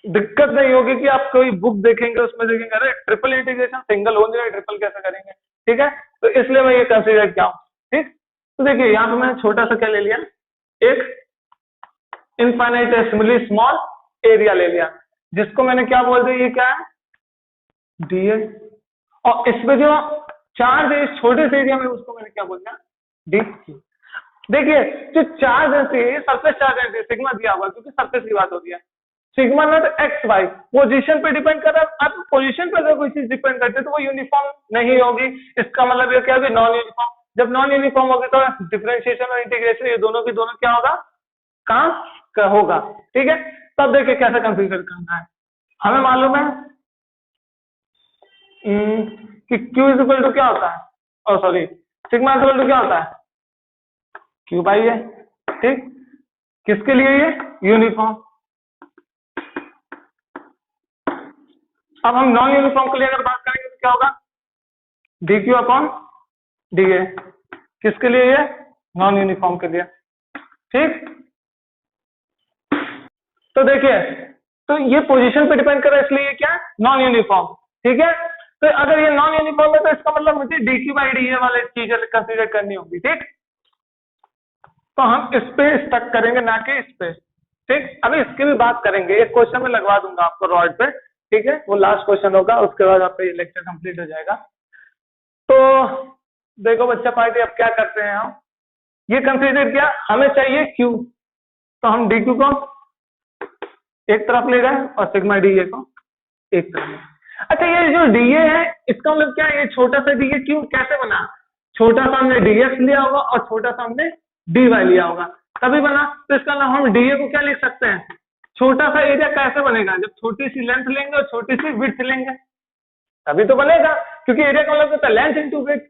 दिक्कत नहीं होगी कि आप कोई बुक देखेंगे उसमें देखेंगे अरे ट्रिपल इंटीग्रेशन सिंगल हो जाएगा, ट्रिपल कैसे करेंगे। ठीक है, तो इसलिए मैं ये कंसीडर किया हूं। ठीक, तो देखिए यहाँ पे मैंने छोटा सा क्या ले लिया, एक इनफाइनाइटेसिमली स्मॉल एरिया ले लिया, जिसको मैंने क्या बोल दिया, ये क्या है, डीए। और इसमें जो चार्ज है इस छोटे से एरिया में, उसको मैंने क्या बोल दिया, डी। देखिए जो चार्ज है सरफेस चार्ज है सिग्मा दिया हुआ, क्योंकि सरफेस की बात होती है। Sigma naught x y position पे डिपेंड कर रहा है। आप पोजीशन पे अगर कोई चीज डिपेंड करते हैं तो वो यूनिफॉर्म नहीं होगी। इसका मतलब ये क्या होगी, नॉन यूनिफॉर्म। जब नॉन यूनिफॉर्म होगी तो डिफरेंशिएशन और इंटीग्रेशन ये दोनों की दोनों क्या होगा, काम होगा। ठीक है, तब देखिए कैसे कंसीडर करना है। हमें मालूम है कि Q इज इक्वल टू क्या होता है, और sorry sigma is equal to क्या होता है, Q बाई है। ठीक, किसके लिए, ये यूनिफॉर्म। अब हम नॉन यूनिफॉर्म के लिए अगर बात करेंगे तो क्या होगा, dq अपॉन dA। किसके लिए, ये नॉन यूनिफॉर्म के लिए। ठीक, तो देखिए तो ये पोजीशन पे डिपेंड कर रहा है, इसलिए ये क्या है, नॉन यूनिफॉर्म। ठीक है, तो अगर ये नॉन यूनिफॉर्म है तो इसका मतलब मुझे dq बाई dA वाले चीजें कंसीडर करनी होगी। ठीक, तो हम इस पे स्टक करेंगे ना कि इस पे। ठीक, अभी इसकी भी बात करेंगे, एक क्वेश्चन में लगवा दूंगा आपको रॉड पे। ठीक है, वो लास्ट क्वेश्चन होगा, उसके बाद आपका ये लेक्चर कंप्लीट हो जाएगा। तो देखो बच्चा पार्टी, अब क्या करते हैं हम, ये कंसीडर किया, हमें चाहिए Q, तो हम dQ को एक तरफ ले गए और सिग्मा डीए को एक तरफ ले। अच्छा ये जो डीए है इसका मतलब क्या है, ये छोटा सा डीए क्यों कैसे बना, छोटा सा हमने डीएक्स लिया होगा और छोटा सा हमने डीवाई लिया होगा तभी बना। तो इसका मतलब हम डीए को क्या लिख सकते हैं, छोटा सा एरिया कैसे बनेगा, जब छोटी सी लेंथ लेंगे और छोटी सी विड्थ लेंगे तभी तो बनेगा, क्योंकि एरिया का मतलब होता है लेंथ इंटू विड्थ।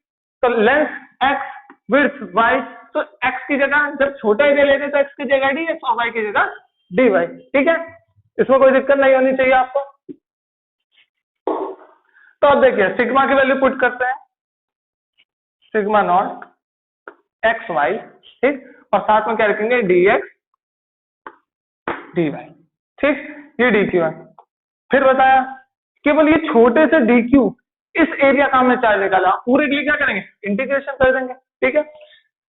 तो लेंथ एक्स विड्थ वाई, तो एक्स की जगह जब छोटा एरिया लेते तो एक्स की जगह डी एक्स और वाई की जगह डी वाई। ठीक है, इसमें कोई दिक्कत नहीं होनी चाहिए आपको। तो अब देखिए सिग्मा की वैल्यू पुट करते हैं, सिग्मा नॉट एक्स वाई, ठीक, और साथ में क्या रखेंगे डी एक्स डी वाई, ठीक, ये डी क्यू है। फिर बताया केवल ये छोटे से डी क्यू इस एरिया का हमने चार्ज निकाला, पूरे के लिए क्या करेंगे इंटीग्रेशन कर देंगे, ठीक है।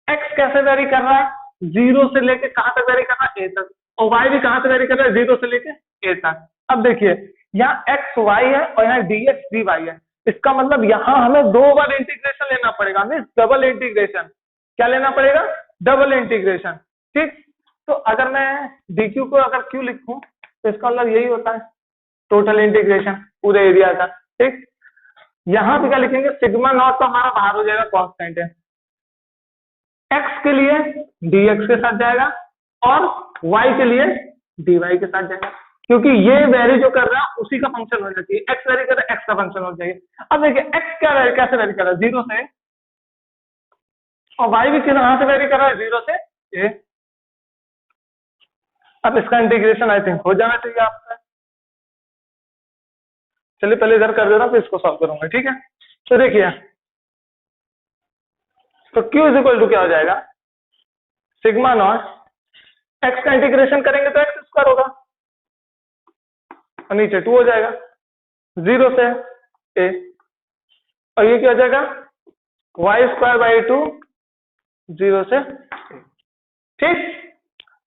एक्स कैसे वेरी कर रहा है, जीरो से लेके कहां तक वेरी कर रहा है, ए तक, और वाई भी कहां से वेरी कर रहा है, जीरो से लेके ए तक। अब देखिए यहाँ एक्स वाई है और यहाँ डी एक्स डी वाई है, इसका मतलब यहाँ हमें 2 बार इंटीग्रेशन लेना पड़ेगा, मीन डबल इंटीग्रेशन। क्या लेना पड़ेगा, डबल इंटीग्रेशन, ठीक। तो अगर मैं डी क्यू को अगर क्यू लिखूं तो इसका मतलब यही होता है टोटल इंटीग्रेशन पूरे एरिया का, ठीक। यहां पे क्या लिखेंगे, सिग्मा नॉट तो हमारा बाहर हो जाएगा, कांस्टेंट है, एक्स के लिए dx के साथ जाएगा और y के लिए dy के साथ जाएगा, क्योंकि ये वेरी जो कर रहा है उसी का फंक्शन होना चाहिए, x वेरी कर रहा है x का फंक्शन होना चाहिए। अब देखिए x क्या वेरी कैसे वेरी कर रहा है, जीरो से, और y भी कहां से वेरी कर रहा है, जीरो से a। अब इसका इंटीग्रेशन आई थिंक हो जाना चाहिए आपका। चलिए पहले इधर कर देना फिर इसको सॉल्व करूंगा, ठीक है। तो देखिए तो q इज इक्वल टू क्या हो जाएगा, सिग्मा नॉट x का इंटीग्रेशन करेंगे तो x स्क्वायर होगा और नीचे 2 हो जाएगा, जीरो से a, और ये क्या हो जाएगा y स्क्वायर बाई 2 जीरो से a, ठीक।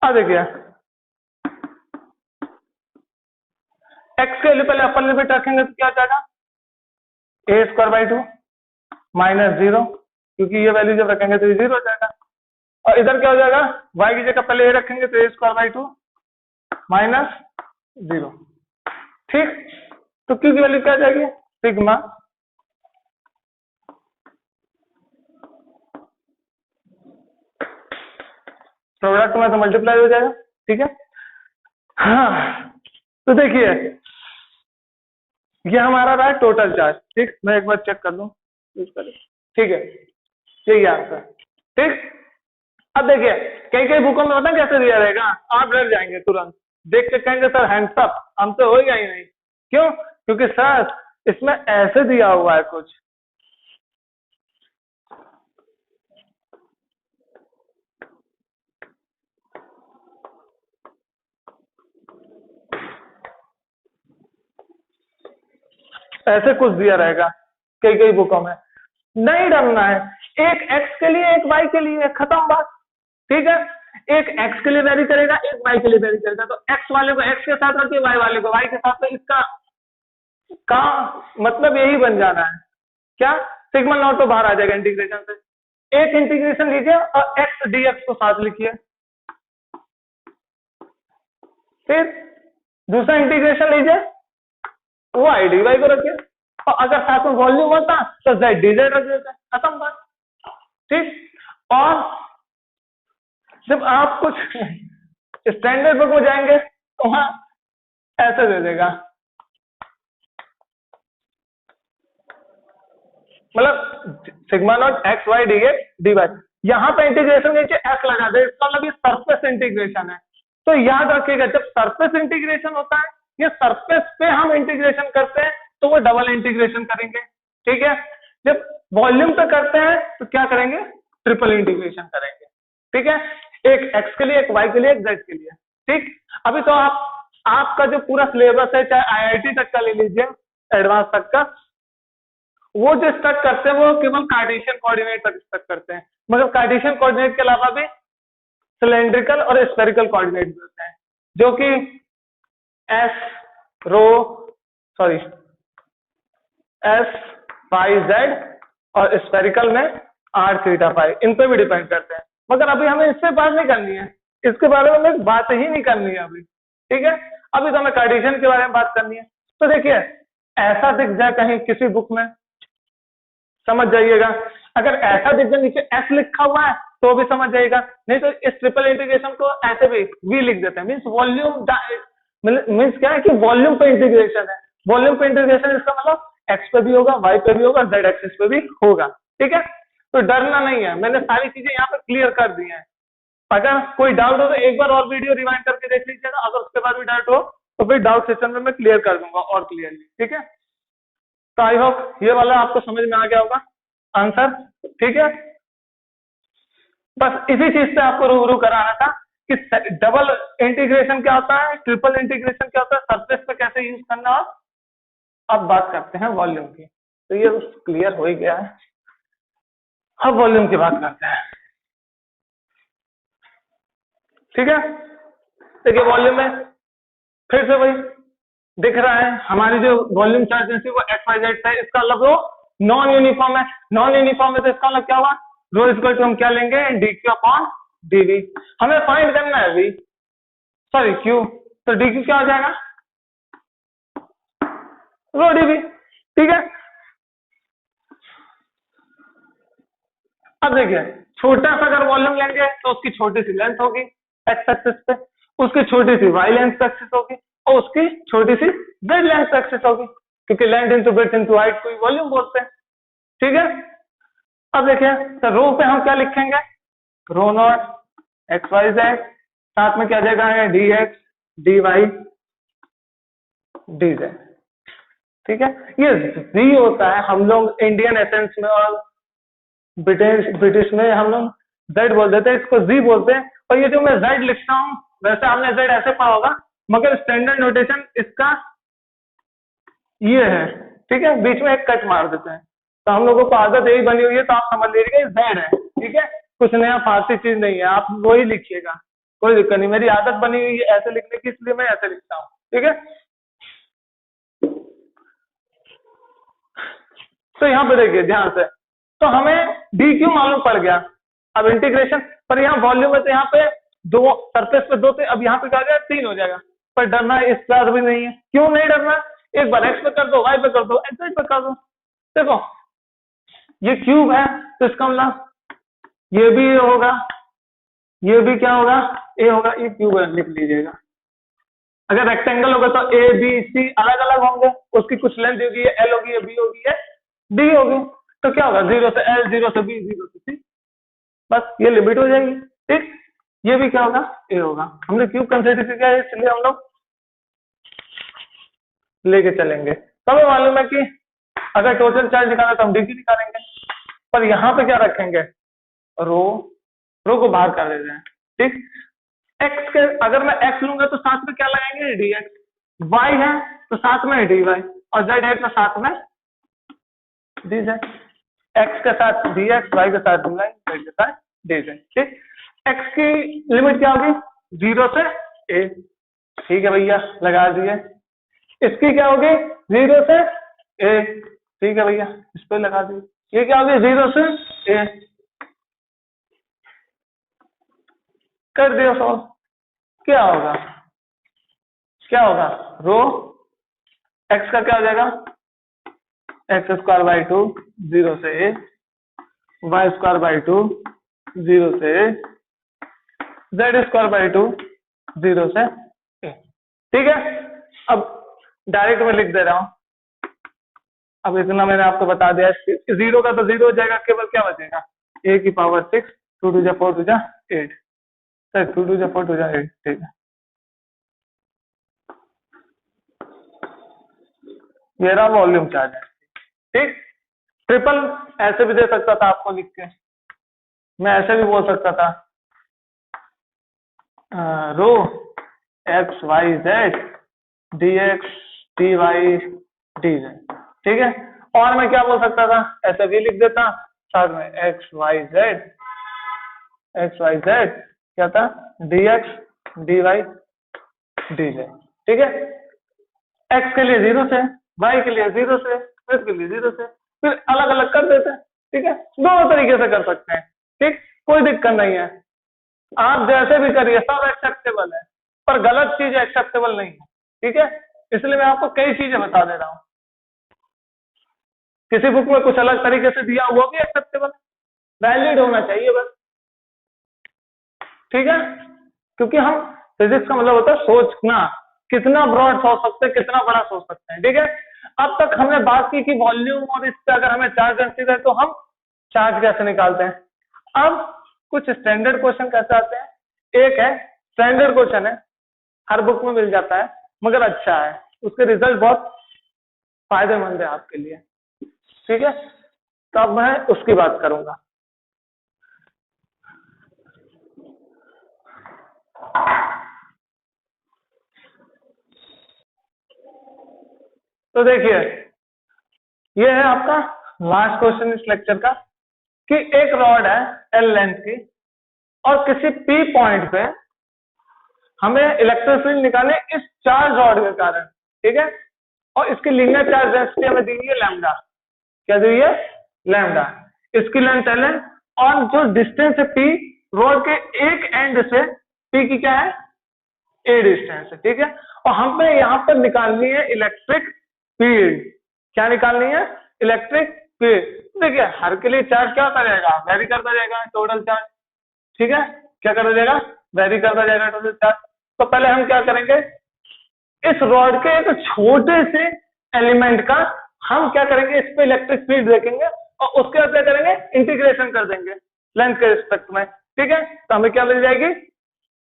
अब देखिए x के लिए पहले अपर लिमिट रखेंगे तो क्या हो जाएगा, a स्क्वायर बाई 2 माइनस 0, क्योंकि ये वैल्यू जब रखेंगे तो ये 0 हो जाएगा, और इधर क्या हो जाएगा, y की जगह पहले a रखेंगे तो a स्क्वायर बाई 2 माइनस 0, ठीक। तो q की वैल्यू क्या आ जाएगी, सिग्मा प्रोडक्ट में तो मल्टीप्लाई हो जाएगा, ठीक है। हाँ तो देखिए ये हमारा रहा है टोटल चार्ज, ठीक। मैं एक बार चेक कर लूं, ठीक है, यही आंसर, ठीक। अब देखिए कई कई बुकों में पता कैसे दिया रहेगा, आप डर जाएंगे तुरंत देख के, कहेंगे सर हैंड्स अप, हमसे होगा ही नहीं। क्यों, क्योंकि सर इसमें ऐसे दिया हुआ है कुछ, ऐसे कुछ दिया रहेगा कई कई बुकों में, नहीं डरना है। एक x के लिए एक y के लिए, खत्म बात, ठीक है। एक x के लिए वेरी करेगा, एक y के लिए वेरी करेगा, तो x वाले को x के साथ रखिए, y वाले को y के साथ, तो इसका का मतलब यही बन जाना है क्या, सिग्मा नॉट तो बाहर आ जाएगा इंटीग्रेशन से। एक इंटीग्रेशन लीजिए और x dx को साथ लिखिए, फिर दूसरा इंटीग्रेशन लीजिए y dy को रखिए, और अगर साथ में वॉल्यूम होता तो z dz रख देते, खत्म बात, ठीक। और जब आप कुछ स्टैंडर्ड बुक में जाएंगे तो वहां ऐसे दे देगा, मतलब sigma naught x y d x d y, यहाँ पे इंटीग्रेशन नीचे एस लगा दे, इसका मतलब ये सरफेस इंटीग्रेशन है। तो याद रखिएगा जब सरफेस इंटीग्रेशन होता है, ये सरफेस पे हम इंटीग्रेशन करते हैं तो वो डबल इंटीग्रेशन करेंगे, ठीक है। जब वॉल्यूम पे करते हैं तो क्या करेंगे, ट्रिपल इंटीग्रेशन करेंगे, ठीक है। एक एक्स के लिए, एक वाई के लिए, एक जेड के लिए, ठीक। अभी तो आपका जो पूरा सिलेबस है, चाहे आईआईटी तक का ले लीजिए, एडवांस तक का, वो जो स्टक करते हैं वो केवल कार्टेशियन कोऑर्डिनेट तक स्टक करते हैं, मगर कार्टेशियन कोऑर्डिनेट के अलावा भी सिलेंड्रिकल और स्फेरिकल कोऑर्डिनेट भी होते हैं, जो कि एस फाई जेड और स्फेरिकल में आर थीटा फाई, इन पे भी डिपेंड करते हैं। मगर अभी हमें इससे बात नहीं करनी है, इसके बारे में हमें बात ही नहीं करनी है अभी, ठीक है। अभी तो हमें कार्टेशियन के बारे में बात करनी है। तो देखिए ऐसा दिख जाए कहीं किसी बुक में, समझ जाइएगा, अगर ऐसा दिख जाए नीचे एस लिखा हुआ है तो भी समझ जाइएगा, नहीं तो इस ट्रिपल इंटीग्रेशन को ऐसे भी वी लिख देते हैं, मीन्स वॉल्यूम, मीन्स क्या है कि वॉल्यूम पे इंटीग्रेशन है, वॉल्यूम पे इंटीग्रेशन, इसका मतलब एक्स पे भी होगा, वाई पे भी होगा, जेड एक्सिस पे भी होगा, ठीक है। तो डरना नहीं है, मैंने सारी चीजें यहाँ पे क्लियर कर दी हैं। अगर कोई डाउट हो तो एक बार और वीडियो रिवाइंड करके देख लीजिएगा, अगर उसके बाद भी डाउट हो तो फिर डाउट सेशन में मैं क्लियर कर दूंगा और क्लियरली, ठीक है। तो आई होप ये वाला आपको समझ में आ गया होगा आंसर, ठीक है। बस इसी चीज से आपको रूबरू कराना था कि डबल इंटीग्रेशन क्या होता है, ट्रिपल इंटीग्रेशन क्या होता है, सरफेस पे कैसे यूज करना। और अब बात करते हैं वॉल्यूम की। तो ये क्लियर हो ही गया है, अब वॉल्यूम की बात करते हैं, ठीक है। देखिए वॉल्यूम में फिर से वही दिख रहा है, हमारी जो वॉल्यूम चार्ज डेंसिटी वो एक्स वाई जेड है, इसका मतलब वो नॉन यूनिफॉर्म है। नॉन यूनिफॉर्म है तो इसका मतलब क्या हुआ, रो इक्वल टू हम क्या लेंगे, d q upon d v. हमें फाइंड करना है वी, सॉरी क्यू, तो डी क्यू क्या हो जाएगा, रो डी वी, ठीक है। अब देखिए छोटा सा अगर वॉल्यूम लेंगे तो उसकी छोटी सी लेंथ होगी एक्स एक्सिस पे, उसकी छोटी सी वाई लेंथ एक्सिस होगी, और उसकी छोटी सी जेड लेंथ एक्सिस होगी, क्योंकि length into breadth into height को ही वॉल्यूम बोलते हैं, ठीक है। अब देखिए तो रो पे हम क्या लिखेंगे, rho naught x y z, साथ में क्या जगह है d x d y d z, ठीक है। ये जी होता है, हम लोग इंडियन एसेंस में और ब्रिटिश में हम लोग जेड बोल देते हैं, इसको जी बोलते हैं। और ये जो मैं जेड लिखता हूँ, वैसे आपने जेड ऐसे पढ़ा होगा, मगर स्टैंडर्ड नोटेशन इसका ये है, ठीक है, बीच में एक कट मार देते हैं। तो हम लोगों को आदत यही बनी हुई है, तो आप समझ लीजिएगा जेड है, ठीक है, कुछ नया फारसी चीज नहीं है, आप वही लिखिएगा, कोई दिक्कत नहीं। मेरी आदत बनी हुई है ऐसे लिखने की, इसलिए मैं ऐसे लिखता हूँ, ठीक है। तो यहाँ पे देखिए ध्यान से, तो हमें डी क्यू मालूम पड़ गया। अब इंटीग्रेशन पर यहाँ वॉल्यूम है, तो यहाँ पे दो सरफेस पे दो थे, अब यहाँ पे क्या हो जाएगा, तीन हो जाएगा। पर डरना इस बार भी नहीं है, क्यों नहीं डरना, एक बार एक्स पे कर दो, वाई पे कर दो, एक्स पे कर दो। देखो ये क्यूब है, तो इसका मतलब ये भी होगा, ये भी क्या होगा, ए होगा, ये क्यूब है, लिख लीजिएगा। अगर रेक्टेंगल होगा तो ए बी सी अलग अलग होंगे, उसकी कुछ लेंथ होगी, एल होगी, बी होगी, डी होगी। तो क्या होगा, जीरो से एल, जीरो से बी, जीरो से सी, बस ये लिमिट हो जाएगी, ठीक। ये भी क्या होगा, ए होगा। हमने क्यूब कंसिडर किया है, इसलिए हम लोग लेके चलेंगे। तो हमें मालूम है कि अगर टोटल चार्ज निकालना तो हम डी क्यू निकालेंगे, पर यहाँ पे क्या रखेंगे, रो, रो को बाहर कर देते हैं, ठीक। एक्स के अगर मैं एक्स लूंगा तो साथ में क्या लगाएंगे, डी एक्स, वाई है तो साथ में डी वाई, और जेड है तो साथ में डी जेड। एक्स के साथ डी एक्स, वाई के साथ डी वाई, जेड के साथ डी जेड, ठीक। एक्स की लिमिट क्या होगी, जीरो से ए, ठीक है भैया लगा दिए। इसकी क्या होगी, जीरो से ए, ठीक है भैया इस पे लगा दिए। ये क्या होगी, जीरो से ए, कर दिया सॉल्व। क्या होगा, क्या होगा, रो एक्स का क्या हो जाएगा, x square by two, zero से a, y square by two, zero से a, z square by two, zero से ए, ठीक है। अब डायरेक्ट में लिख दे रहा हूं, अब इतना मैंने आपको बता दिया, जीरो का तो जीरो हो जाएगा, केवल क्या बचेगा, ए की पावर सिक्स, टू टू जा फोर टू जा एट, सर टू टू जा फोर टू जा एट, ठीक है। ये रहा वॉल्यूम चार्ज है, ठीक। ट्रिपल ऐसे भी दे सकता था आपको लिख के, मैं ऐसे भी बोल सकता था, rho x y z d x d y d z, ठीक है। और मैं क्या बोल सकता था, ऐसे भी लिख देता, साथ में एक्स वाई जेड क्या था, d x d y d z, ठीक है। एक्स के लिए जीरो से, वाई के लिए जीरो से, जेड के लिए जीरो से, फिर अलग अलग कर देते हैं, ठीक है। दोनों तरीके से कर सकते हैं, ठीक, कोई दिक्कत नहीं है, आप जैसे भी करिए सब एक्सेप्टेबल है, पर गलत चीज एक्सेप्टेबल नहीं है, ठीक है। इसलिए मैं आपको कई चीजें बता दे रहा हूं, किसी बुक में कुछ अलग तरीके से दिया, वो भी एक्सेप्टेबल, वैलिड होना चाहिए बस, ठीक है। क्योंकि हम फिजिक्स का मतलब होता है सोचना, कितना ब्रॉड सोच सकते हैं, कितना बड़ा सोच सकते हैं, ठीक है। अब तक हमने बात की कि वॉल्यूम और इससे अगर हमें चार्ज डेंसिटी है तो हम चार्ज कैसे निकालते हैं। अब कुछ स्टैंडर्ड क्वेश्चन कैसे आते हैं, एक है स्टैंडर्ड क्वेश्चन है, हर बुक में मिल जाता है, मगर अच्छा है, उसके रिजल्ट बहुत फायदेमंद है आपके लिए। ठीक है, तो अब मैं उसकी बात करूंगा। तो देखिए, ये है आपका लास्ट क्वेश्चन इस लेक्चर का, कि एक रॉड है एल लेंथ की और किसी पी पॉइंट पे हमें इलेक्ट्रिक फील्ड निकाले इस चार्ज रॉड के कारण। ठीक है, और इसकी लीनियर चार्ज डेंसिटी हमें दी हुई है लैम्डा। क्या दी हुई है? लैम्डा। इसकी लेंथ एल है और जो डिस्टेंस है पी, रॉड के एक एंड से पी की क्या है? ए डिस्टेंस है। ठीक है, और हमें यहाँ पर निकालनी है इलेक्ट्रिक फील्ड। क्या निकालनी है? Electric field. देखिए, हर के लिए चार्ज क्या होता जाएगा? वेरी करता जाएगा टोटल चार्ज। ठीक है, क्या करता जाएगा? वेरी करता जाएगा टोटल चार्ज। तो पहले हम क्या करेंगे, इस रॉड के एक छोटे से एलिमेंट का हम क्या करेंगे, इस पे इलेक्ट्रिक फील्ड देखेंगे और उसके बाद क्या करेंगे, इंटीग्रेशन कर देंगे लेंथ के रिस्पेक्ट में। ठीक है, तो हमें क्या मिल जाएगी?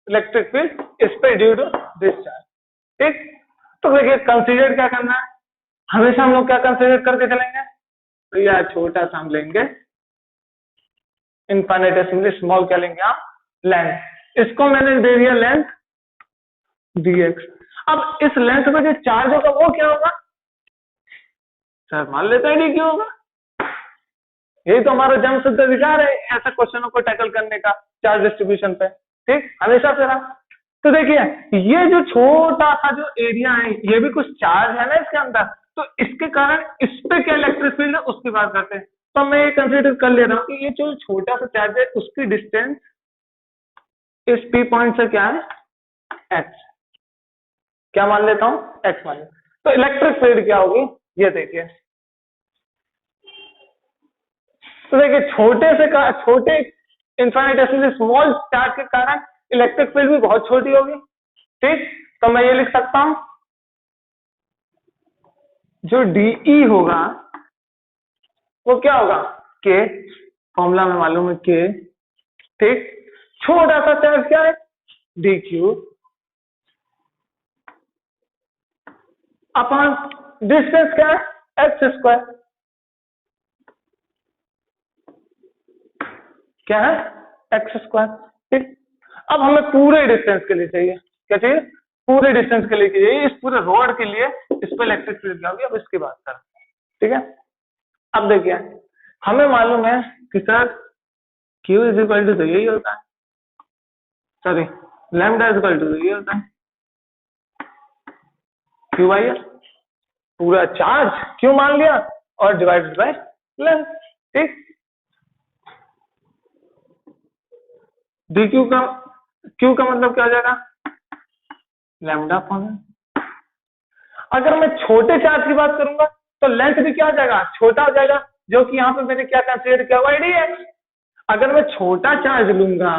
इलेक्ट्रिक फील्ड इस पे ड्यू टू डिस्चार्ज। ठीक, तो देखिए कंसीडर क्या करना है, हमेशा हम लोग क्या कंसीडर करके चलेंगे, तो यार छोटा सा हम लेंगे, इनफाइनेटेसिमली स्मॉल क्या लेंगे आप? लेंथ। इसको मैंने दे दिया लेंथ dx। अब इस लेंथ में जो चार्ज होगा वो क्या होगा? सर मान लेते हैं डी क्यू होगा। यही तो हमारा जन्म सिद्ध अधिकार है ऐसे क्वेश्चनों को टैकल करने का चार्ज डिस्ट्रीब्यूशन पे। ठीक, हमेशा से रहा। तो देखिए, ये जो छोटा सा जो एरिया है, ये भी कुछ चार्ज है ना इसके अंदर, तो इसके कारण इस पे क्या इलेक्ट्रिक फील्ड है उसकी बात करते हैं। तो मैं ये कंसिडर कर ले रहा हूँ कि ये जो छोटा सा चार्ज है उसकी डिस्टेंस इस पी पॉइंट से क्या है? एक्स। क्या मान लेता हूँ? एक्स मान लेता हूं। तो इलेक्ट्रिक फील्ड क्या होगी, ये देखिए। तो देखिए, छोटे इन्फिनिटेसिमली स्मॉल चार्ज के कारण इलेक्ट्रिक फील्ड भी बहुत छोटी होगी। ठीक, तो मैं ये लिख सकता हूं, जो डीई होगा वो क्या होगा? के। फॉर्मूला में मालूम है के। ठीक, छोटा सा चार्ज क्या है? डी क्यू अपॉन डिस्टेंस क्या है? X square. क्या है? X square. ठीक, अब हमें पूरे डिस्टेंस के लिए चाहिए, क्या चाहिए? पूरे डिस्टेंस के लिए चाहिए, इस पूरे रोड के लिए इस पर इलेक्ट्रिक फील्ड क्या होगी, अब इसकी बात करते हैं। ठीक है, अब देखिए, हमें मालूम है कि sir Q is equal to, तो यही होता है, sorry lambda is equal to यही होता है, Q बाई R। पूरा चार्ज क्यों मान लिया और डिवाइडेड बाय लेंथ। ठीक, dq का q का मतलब क्या हो जाएगा? Lambda upon. अगर मैं छोटे चार्ज की बात करूंगा तो लेंथ भी क्या हो जाएगा? छोटा हो जाएगा, जो कि यहाँ पे मैंने क्या कंसीडर किया हुआ है? dx। अगर मैं छोटा चार्ज लूंगा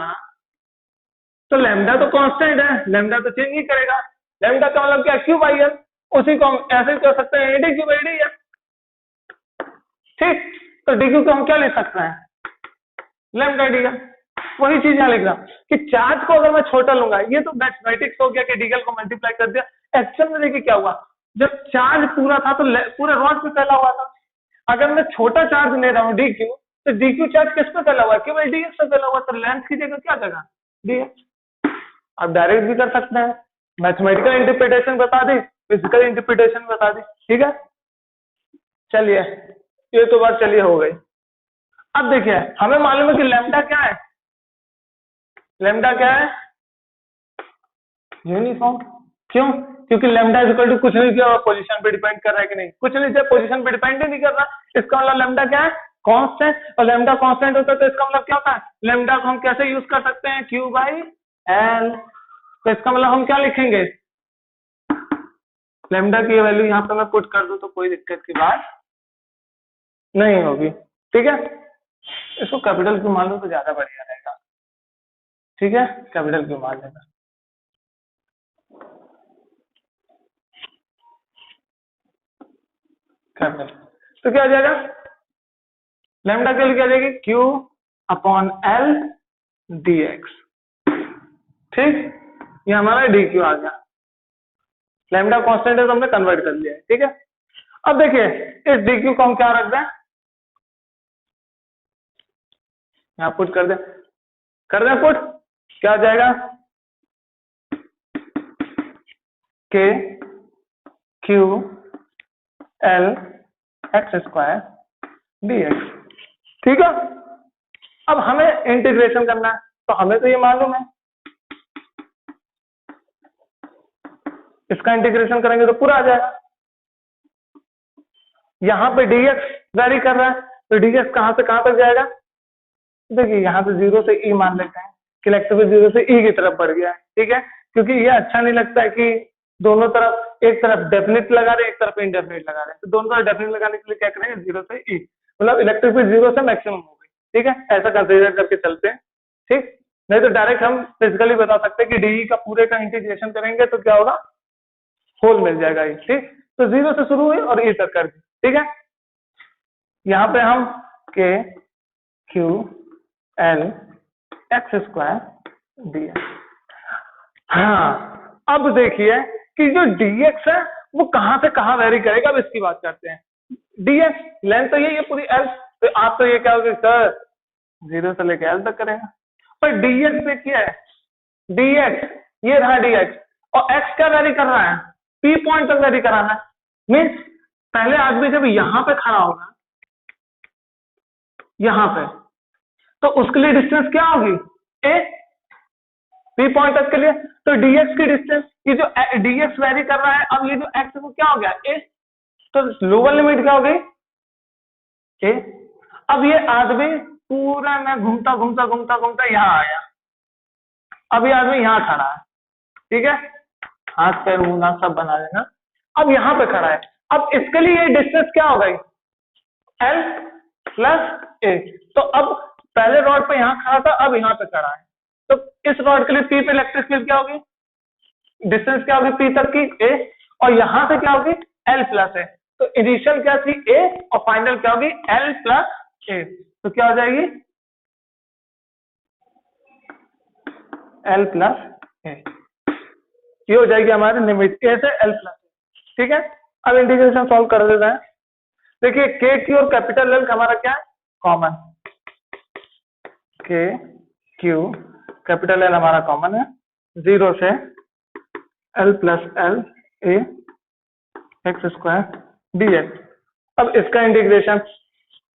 तो लैम्डा तो कांस्टेंट है, लैम्डा तो चेंज नहीं करेगा। लैम्डा का मतलब क्या? Q by L. उसी को हम ऐसे ही कर सकते हैं, D Q by D L. ठीक, तो डी क्यू को हम क्या लिख सकते हैं? Lambda D L. वही चीज यहाँ लिख रहा हूं कि चार्ज को अगर मैं छोटा लूंगा, ये तो मैथमेटिक्स हो गया कि डीएल को मल्टीप्लाई कर दिया। एक्चुअल में देखिए क्या हुआ, जब चार्ज पूरा था तो पूरे रॉड पे फैला हुआ था। अगर मैं छोटा चार्ज ले रहा हूँ डी क्यू, तो डी क्यू चार्ज किस पे फैला हुआ है? केवल डी एक्स पे फैला हुआ, तो लेंथ की जगह क्या जगह? D x. आप डायरेक्ट भी कर सकते हैं, मैथमेटिकल इंटरप्रिटेशन बता दी, फिजिकल इंटरप्रिटेशन बता दी। ठीक है, चलिए ये तो बात चलिए हो गई। अब देखिए, हमें मालूम है कि लैम्डा क्या है? लैम्डा क्या है? यूनिफॉर्म। क्यों? क्योंकि लैम्डा इज इक्वल टू कुछ नहीं किया, पोजीशन पे डिपेंड कर रहा है कि नहीं? कुछ नहीं, जब पोजीशन पे डिपेंड ही नहीं कर रहा, इसका मतलब लैम्डा क्या है? कांस्टेंट। और लैम्डा कांस्टेंट होता है तो इसका मतलब क्या होता है? लैम्डा को हम कैसे यूज कर सकते हैं? Q by L. तो इसका मतलब हम क्या लिखेंगे? लैम्डा की वैल्यू यहाँ पे मैं पुट कर दूं तो कोई दिक्कत की बात नहीं होगी। ठीक है, इसको कैपिटल क्यू मान लो तो ज्यादा बढ़िया रहेगा। ठीक है, कैपिटल क्यू मान लेना। कैपिटल, तो क्या आ जाएगा? लैम्डा के लिए क्या आ जाएगी? Q upon L D x. ठीक, ये हमारा डी क्यू आ गया। लैम्डा कांस्टेंट है तो हमने कन्वर्ट कर लिया है, ठीक है। अब देखिए इस dq को हम क्या रख दें, यहाँ पुट कर दें पुट, क्या आ जाएगा k q l x square dx, ठीक है। अब हमें इंटीग्रेशन करना है तो हमें तो ये मालूम है, इसका इंटीग्रेशन करेंगे तो पूरा आ जाएगा। यहाँ पे dx वेरी कर रहा है तो dx कहां से कहां तक जाएगा, देखिए यहाँ से 0 से e मान लेते हैं कि इलेक्ट्रिक 0 से e की तरफ बढ़ गया है, ठीक है, क्योंकि ये अच्छा नहीं लगता है कि दोनों तरफ, एक तरफ डेफिनेट लगा रहे हैं एक तरफ इनडेफिनेट लगा रहे हैं, तो दोनों तरफ डेफिनेट लगाने के लिए क्या करेंगे 0 से e, मतलब इलेक्ट्रिक फील्ड 0 से मैक्सिमम हो गई, ठीक है, ऐसा कंसीडर करके चलते हैं, ठीक। नहीं तो डायरेक्ट हम फिजिकली बता सकते हैं कि डी का पूरे का इंटीग्रेशन करेंगे तो क्या होगा, होल मिल जाएगा ये, ठीक। तो 0 से शुरू हुई और e तक कर दी, ठीक है। यहाँ पे हम k q l x square dx, हाँ अब देखिए कि जो dx है वो कहां से कहां वेरी करेगा, अब इसकी बात करते हैं। dx लेंथ तो यही है पूरी l, तो आप तो ये क्या होगा सर 0 से लेकर l तक करेगा, पर dx देखिए dx ये रहा dx और x क्या वेरी कर रहा है, p पॉइंट तक वेरी कराना है, मीन्स पहले आदमी जब यहाँ पे खड़ा होगा यहाँ पे तो उसके लिए डिस्टेंस क्या होगी a, p पॉइंट तक के लिए, तो dx की डिस्टेंस, ये जो dx वेरी कर रहा है, अब ये जो x है वो क्या हो गया a, तो लोअर लिमिट क्या हो गई a। अब ये आदमी पूरा में घूमता घूमता घूमता घूमता यहाँ आया, अब ये आदमी यहाँ खड़ा है, ठीक है, हाथ पैर मुंह सब बना लेना, अब यहाँ पे खड़ा है, अब इसके लिए ये डिस्टेंस क्या हो गई l प्लस a, तो अब पहले रॉड पे यहाँ खड़ा था अब यहाँ पे खड़ा है, तो इस रॉड के लिए p पे इलेक्ट्रिक फील्ड क्या होगी, डिस्टेंस क्या होगी p तक की a, और यहाँ से क्या होगी l प्लस a, तो इनिशियल क्या थी a और फाइनल क्या होगी l प्लस a, तो क्या हो जाएगी l प्लस a, ये हो जाएगी हमारी लिमिट a से l प्लस a, ठीक है। अब इंटीग्रेशन सॉल्व कर देते हैं। देखिए k q और कैपिटल L हमारा क्या है common, k q capital L हमारा कॉमन है, 0 से l plus l a x square dx। अब इसका इंटीग्रेशन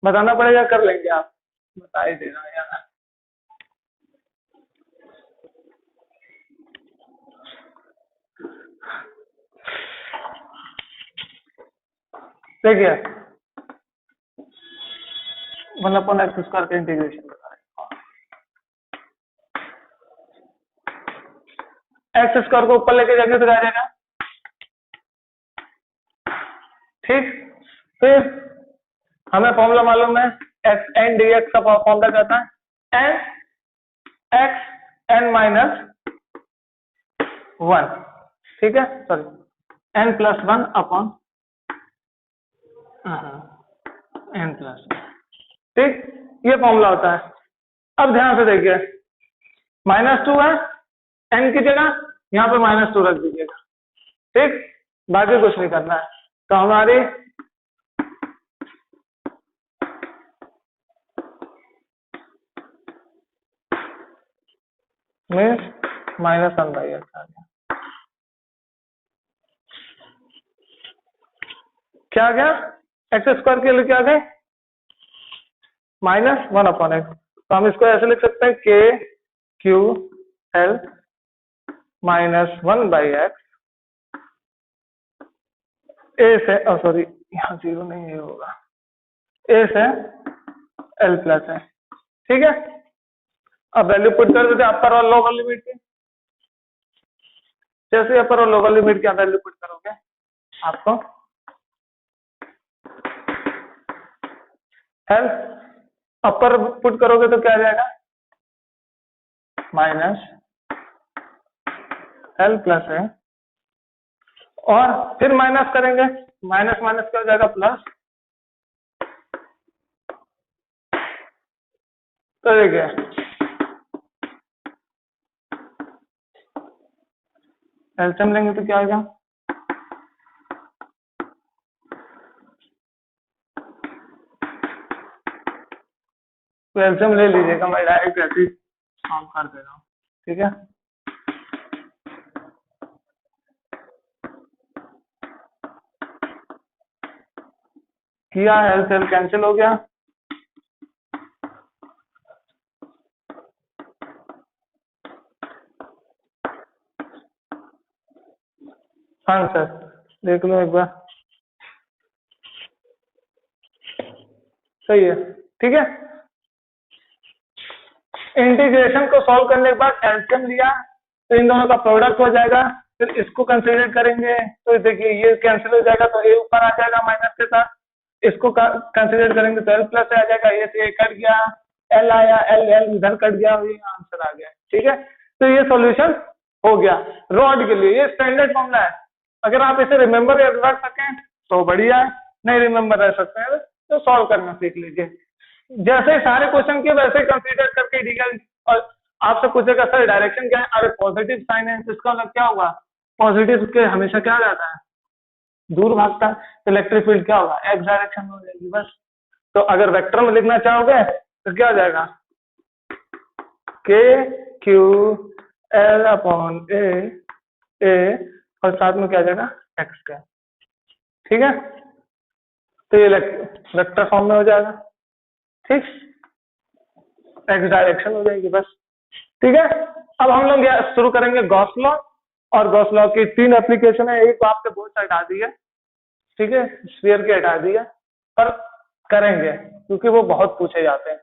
बताना पड़ेगा, कर लेंगे आप, बता ही देना यार। देखिए 1/x स्क्वायर का इंटीग्रेशन बता रहे, एक्स स्क्वायर को ऊपर लेके जाएंगे तो क्या आ जाएगा, ठीक। फिर हमें फॉर्मूला मालूम है एक्स एन डी एक्स का फॉर्मूला कहता है एन एक्स एन माइनस 1, ठीक है, sorry n plus 1 upon n plus, ठीक, ये फॉर्मूला होता है। अब ध्यान से देखिए -2 है, एन की जगह यहाँ पे -2 रख दीजिएगा, ठीक, बाकी कुछ नहीं करना है, तो हमारी मीन्स -1/x आ गया, क्या आ गया एक्स स्क्वायर के लिए क्या आ गए -1/x, तो हम इसको ऐसे लिख सकते हैं k q l -1/x a से, सॉरी यहाँ 0 नहीं है, होगा a से l प्लस है, ठीक है। अब वैल्यू पुट कर देते अपर और लोअर लिमिट की, जैसे अपर और लोअर लिमिट की वैल्यू पुट करोगे आपको l अपर पुट करोगे तो क्या आ जाएगा -l प्लस है, और फिर माइनस करेंगे, माइनस माइनस क्या हो जाएगा प्लस, तो देखिए एलसीएम लेंगे तो क्या आएगा तो एल्सियम ले लीजिएगा, मैं डायरेक्ट ऐसे ही सॉल्व कर दे रहा हूँ, ठीक है। किया, एल्सियम कैंसिल हो गया, हाँ सर देख लो एक बार, सही है, ठीक है। इंटीग्रेशन को सॉल्व करने के बाद एल्सियम लिया तो इन दोनों का प्रोडक्ट हो जाएगा, फिर इसको कंसीडर करेंगे तो देखिए ये कैंसिल हो जाएगा तो ए ऊपर आ जाएगा माइनस के साथ, इसको कंसीडर करेंगे तो एल प्लस आ जाएगा, ए से ए कट गया, एल आया, एल एल इधर कट गया, ये आंसर आ गया, ठीक है। तो ये सॉल्यूशन हो गया रॉड के लिए, ये स्टैंडर्ड फॉर्मूला है। अगर आप इसे रिमेंबर रख सकें तो बढ़िया है, नहीं रिमेंबर रख सकते हैं तो सॉल्व करना सीख लीजिए। जैसे सारे क्वेश्चन के वैसे कंसीडर करके डीएल, और आपसे पूछेगा सर डायरेक्शन क्या है, अरे पॉजिटिव साइन है तो इसका मतलब क्या होगा, पॉजिटिव के हमेशा क्या जाता है, दूर भागता है, तो इलेक्ट्रिक फील्ड क्या होगा, एक्स डायरेक्शन में हो जाएगी बस। तो अगर वेक्टर में लिखना चाहोगे तो क्या हो जाएगा, के क्यू एल अपॉन ए और साथ में क्या जाएगा एक्स का, ठीक है। तो ये वेक्टर फॉर्म में हो जाएगा, ठीक, एक्स डायरेक्शन हो जाएगी बस, ठीक है। अब हम लोग शुरू करेंगे गॉस लॉ, और गॉस लॉ की 3 एप्लीकेशन है, एक तो आपके बोर्ड से हटा दी है, ठीक है, स्फीयर की हटा दी है, पर करेंगे क्योंकि वो बहुत पूछे जाते हैं।